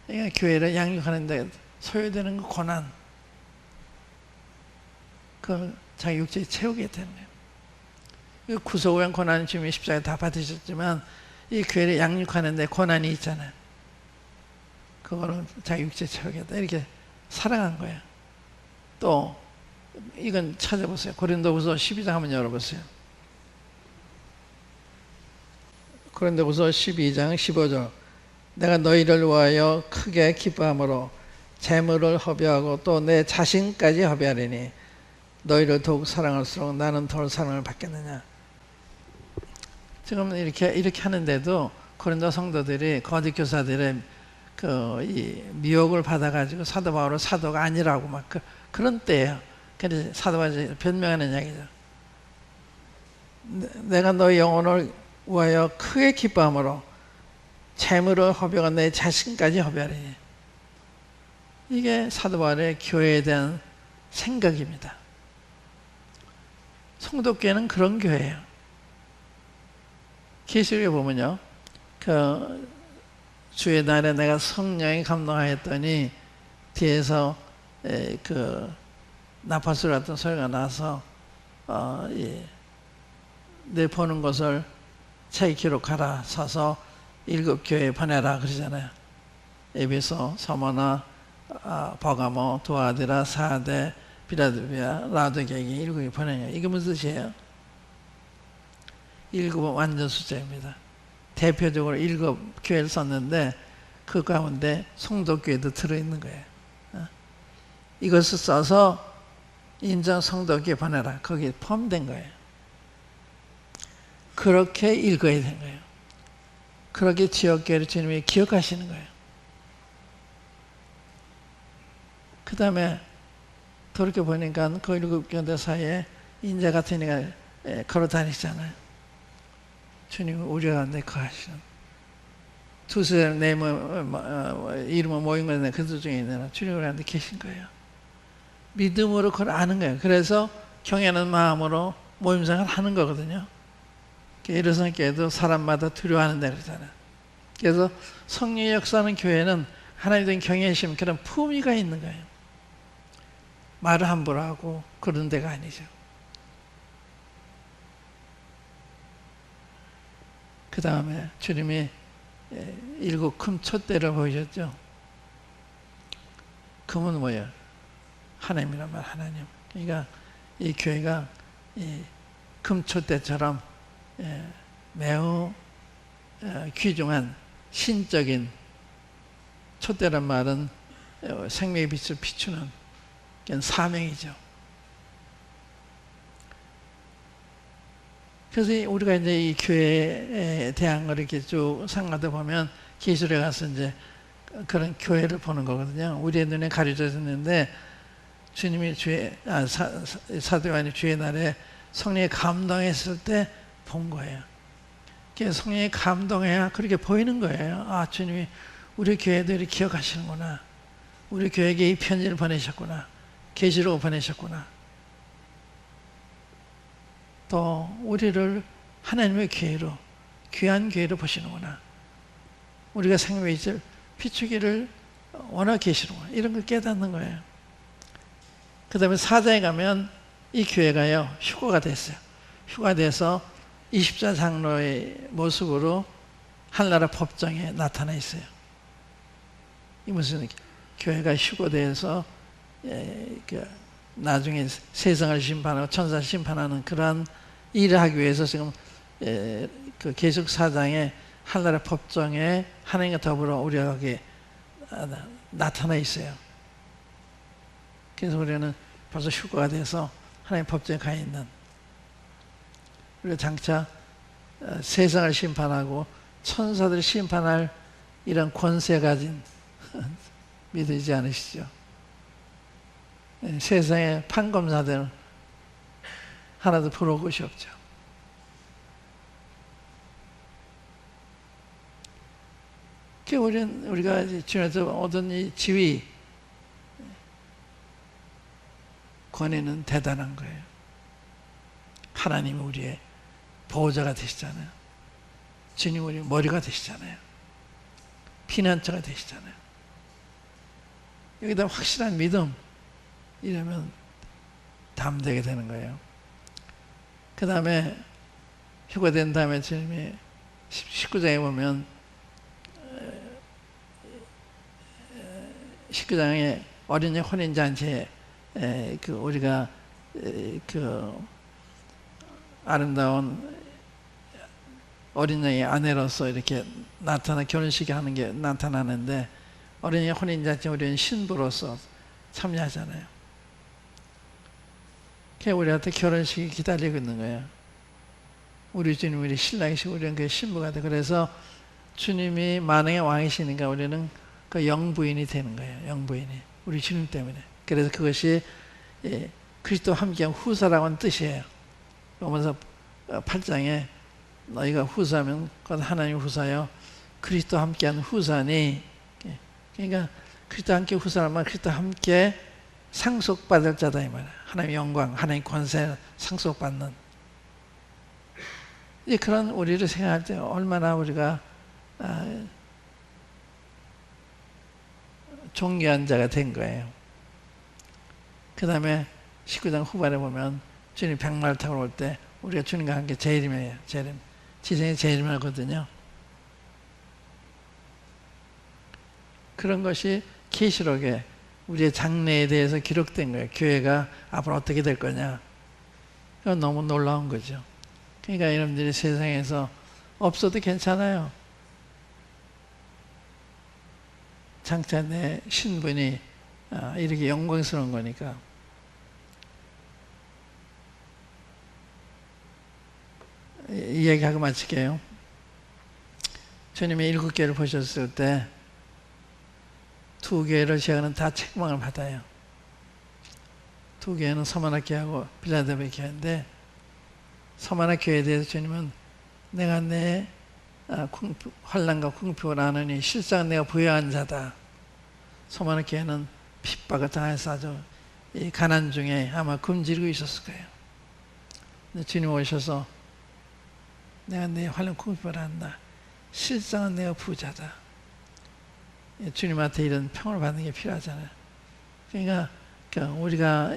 그러니까 교회를 양육하는 데 소요되는 그 고난, 그걸 자기 육체에 채우게 되는 거예요. 구속의 고난은 주님이 십자가에 다 받으셨지만 이 교회를 양육하는 데 고난이 있잖아요. 그거는 자기 육체에 채우겠다. 이렇게 살아간 거예요. 또 이건 찾아보세요. 고린도후서 12장 한번 열어보세요. 고린도후서 12장 15절. 내가 너희를 위하여 크게 기뻐함으로 재물을 허비하고 또 내 자신까지 허비하리니 너희를 더욱 사랑할수록 나는 더 사랑을 받겠느냐. 지금 이렇게 하는데도 고린도 성도들이 거짓 교사들의 이 미혹을 받아가지고 사도 바울을 사도가 아니라고 막 그런 때예요. 그래서 사도 바울이 변명하는 이야기죠. 내가 너희 영혼을 위하여 크게 기뻐함으로 재물을 허비하고 내 자신까지 허비하리니. 이게 사도 바울의 교회에 대한 생각입니다. 성도교회는 그런 교회예요. 계시록에 보면요, 주의 날에 내가 성령이 감동하였더니 뒤에서 나팔소리 같은 소리가 나서 내 보는 것을 책에 기록하라. 서서 7 교회에 보내라 그러잖아요. 에베소, 서머나, 버가모, 두아디라, 사데, 빌라델비아, 라오디게에 7개 보내냐. 이게 무슨 뜻이에요? 7은 완전 숫자입니다. 대표적으로 7 교회를 썼는데 그 가운데 성도교회도 들어있는 거예요. 이것을 써서 인정 성도교회 보내라. 거기에 포함된 거예요. 그렇게 읽어야 되는 거예요. 그렇게 지역교회를 주님이 기억하시는 거예요. 그 다음에 그렇게 보니까 그 7교회 사이에 인자 같은 이가 걸어 다니잖아요. 주님은 우리 가운데 거하시는. 두세 내 이름은 모인 것에 그들 중에 있느라 주님 우리 가운데 계신 거예요. 믿음으로 그걸 아는 거예요. 그래서 경외하는 마음으로 모임생활을 하는 거거든요. 일어선교회도 사람마다 두려워하는데 그러잖아요. 그래서 성령의 역사하는 교회는 하나님에 대한 경외심, 그런 품위가 있는 거예요. 말을 함부로 하고 그런 데가 아니죠. 그 다음에 주님이 7 큰 촛대를 보이셨죠. 금은 뭐예요? 하나님이란 말, 하나님. 그러니까 이 교회가 이 금촛대처럼 매우 귀중한 신적인 촛대란 말은 생명의 빛을 비추는 사명이죠. 그래서 우리가 이제 이 교회에 대한 걸 이렇게 쭉 상가다 보면 계시록에 가서 이제 그런 교회를 보는 거거든요. 우리의 눈에 가려져 있는데 주님이 사도 요한이 주의 날에 성령에 감동했을 때 본 거예요. 그래서 성령에 감동해야 그렇게 보이는 거예요. 아, 주님이 우리 교회들이 기억하시는구나. 우리 교회에게 이 편지를 보내셨구나. 계시록을 보내셨구나. 또 우리를 하나님의 교회로, 귀한 교회로 보시는구나. 우리가 생명의 빛을 비추기를 원하고 계시는구나. 이런 걸 깨닫는 거예요. 그 다음에 4장에 가면 이 교회가요, 휴거가 됐어요. 휴가 돼서 24 장로의 모습으로 한나라 법정에 나타나 있어요. 이 무슨 교회가 휴거돼서 나중에 세상을 심판하고 천사를 심판하는 그러한 일을 하기 위해서 지금 그 계시록 4장에 한나라 법정에 하나님과 더불어 우리가 거기에 나타나 있어요. 그래서 우리는 벌써 휴거가 돼서 하나님 법정에 가 있는, 우리가 장차 세상을 심판하고 천사들을 심판할 이런 권세 가진 믿으지 않으시죠? 세상의 판검사들은 하나도 부러울 것이 없죠. 우리가 주님에서 얻은 이 지위, 권위는 대단한 거예요. 하나님이 우리의 보호자가 되시잖아요. 주님 우리 머리가 되시잖아요. 피난처가 되시잖아요. 여기다 확실한 믿음, 이러면 담대게 되는 거예요. 그 다음에 휴거된 다음에 주님이 19장에 보면 19장에 어린이 혼인잔치에 그 우리가 그 아름다운 어린 양의 아내로서 이렇게 결혼식에 하는 게 나타나는데, 어린이 혼인잔치에 우리는 신부로서 참여하잖아요. 그게 우리한테 결혼식이 기다리고 있는 거예요. 우리 주님, 우리 신랑이시고 우리는 그 신부가 돼. 그래서 주님이 만왕의 왕이시니까 우리는 그 영부인이 되는 거예요. 영부인이. 우리 주님 때문에. 그래서 그것이 그리스도와 함께한 후사라고 하는 뜻이에요. 로마서 8장에 너희가 후사면 곧 하나님 후사여 그리스도와 함께한 후사니, 그러니까 그리스도와 함께 후사라면 그리스도와 함께 상속받을 자다 이 말이에요. 하나님의 영광, 하나님의 권세 상속받는, 그런 우리를 생각할 때 얼마나 우리가 존귀한 자가 된 거예요. 그 다음에 19장 후반에 보면 주님 백마를 타고 올 때 우리가 주님과 함께 재림이에요. 재림. 지성의 재림을 하거든요. 그런 것이 계시록에 우리의 장래에 대해서 기록된 거예요. 교회가 앞으로 어떻게 될 거냐. 그건 너무 놀라운 거죠. 그러니까 여러분들이 세상에서 없어도 괜찮아요. 장차 내 신분이 이렇게 영광스러운 거니까. 이야기하고 마칠게요. 주님이 7교회를 보셨을 때 2교회를 제가는 다 책망을 받아요. 2교회는 서머나 교회하고 빌라델비아 교회인데, 서머나 교회에 대해서 주님은 내가 내 환난과 궁핍을 아느니 실상 내가 부여한 자다. 서머나 교회는 핍박을 당해서 아주 이 가난 중에 아마 굶주리고 있었을 거예요. 근데 주님 오셔서 내가 내 환난 궁핍을 안다. 실상은 내가 부자다. 주님한테 이런 평을 받는 게 필요하잖아요. 그러니까 우리가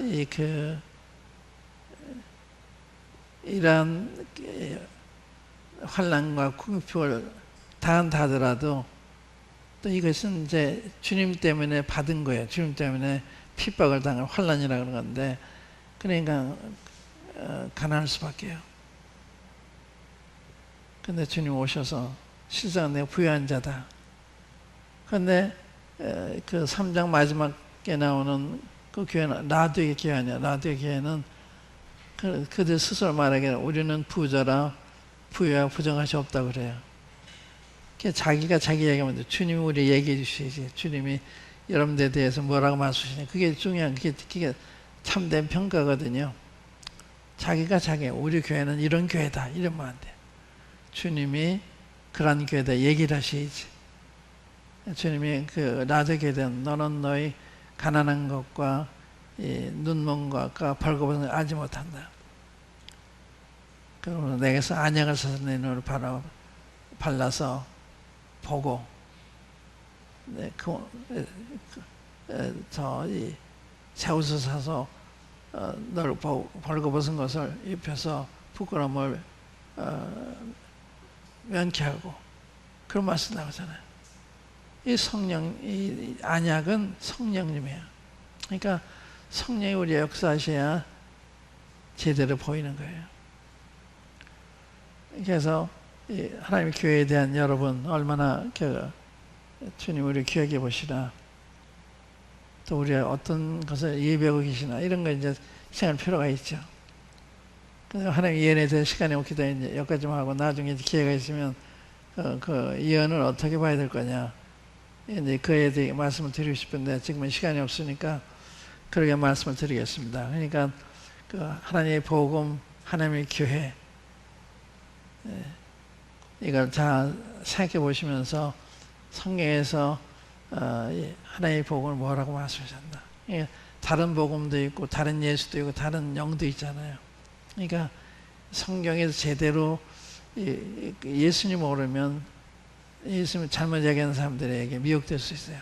이러한 환난과 궁핍을 당한다 하더라도 또 이것은 이제 주님 때문에 받은 거예요. 주님 때문에 핍박을 당한 환난이라고 하는 건데, 그러니까 가난할 수밖에요. 근데 주님 오셔서 실상 내가 부유한 자다. 근데 그 3장 마지막에 나오는 그 교회는 라디오의 교회 아니야. 라디오의 교회는 그들 스스로 말하기에 우리는 부자라 부유하고 부정할 수 없다고 그래요. 자기가 자기 얘기하면 돼. 주님이 우리 얘기해 주시지. 주님이 여러분들에 대해서 뭐라고 말씀하시냐. 그게 중요한, 그게 참된 평가거든요. 자기가 우리 교회는 이런 교회다 이러면 안 돼. 주님이 그런 교회다 얘기를 하시지. 주님이 그 라디오 교회에 대한 너는 너희 가난한 것과 눈먼 것과 벌거벗은 걸 알지 못한다. 그러면 내게서 안약을 사서 내 눈을 발라서 보고, 새 옷을 사서 너를 벌거벗은 것을 입혀서 부끄러움을 면케하고, 그런 말씀 나오잖아요. 이 성령, 이 안약은 성령님이에요. 그러니까 성령이 우리의 역사하셔야 제대로 보이는 거예요. 그래서 하나님의 교회에 대한 여러분 얼마나 주님 우리 기억해 보시나, 또 우리가 어떤 것을 예배하고 계시나, 이런 거 이제 생각할 필요가 있죠. 그래서 하나님 예언에 대한 시간이 없기 때문에 이제 여기까지만 하고, 나중에 기회가 있으면 그 예언을 어떻게 봐야 될 거냐, 이제 그에 대해 말씀을 드리고 싶은데 지금은 시간이 없으니까 그러게 말씀을 드리겠습니다. 그러니까 그 하나님의 복음, 하나님의 교회, 이걸 잘 생각해 보시면서 성경에서 하나님의 복음을 뭐라고 말씀하셨나. 다른 복음도 있고 다른 예수도 있고 다른 영도 있잖아요. 그러니까 성경에서 제대로 예수님 모르면 예수님 잘못 얘기하는 사람들에게 미혹될 수 있어요.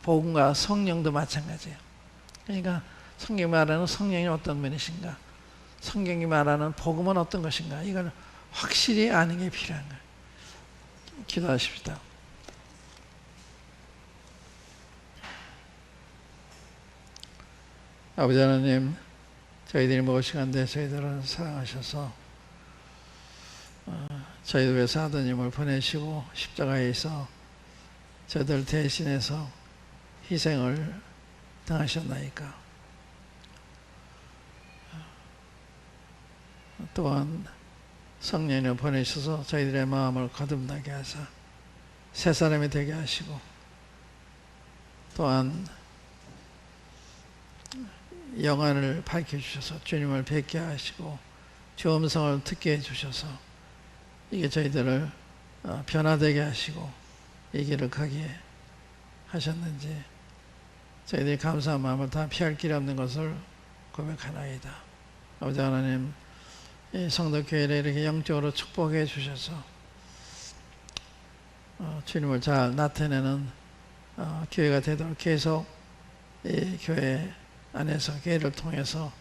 복음과 성령도 마찬가지예요. 그러니까 성경이 말하는 성령이 어떤 분이신가, 성경이 말하는 복음은 어떤 것인가, 이걸 확실히 아는 게 필요한 거예요. 기도하십시다. 아버지 하나님, 저희들이 무엇인가인데 저희들을 사랑하셔서 저희들 위해서 아드님을 보내시고 십자가에서 저희들 대신해서 희생을 당하셨나이까. 또한 성령을 보내셔서 저희들의 마음을 거듭나게 하사 새 사람이 되게 하시고, 또한 영안을 밝혀주셔서 주님을 뵙게 하시고 주 음성을 듣게 해주셔서 이게 저희들을 변화되게 하시고 이 길을 가게 하셨는지 저희들이 감사한 마음을 다 피할 길이 없는 것을 고백하나이다. 아버지 하나님, 이 성도교회를 이렇게 영적으로 축복해 주셔서 주님을 잘 나타내는 교회가 되도록 계속 이 교회 안에서 교회를 통해서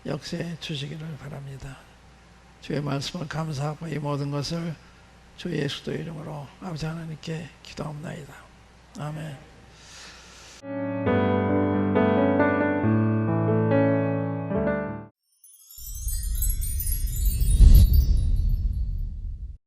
역사해 주시기를 바랍니다. 주의 말씀을 감사하고 이 모든 것을 주 예수도 이름으로 아버지 하나님께 기도합니다. 아멘.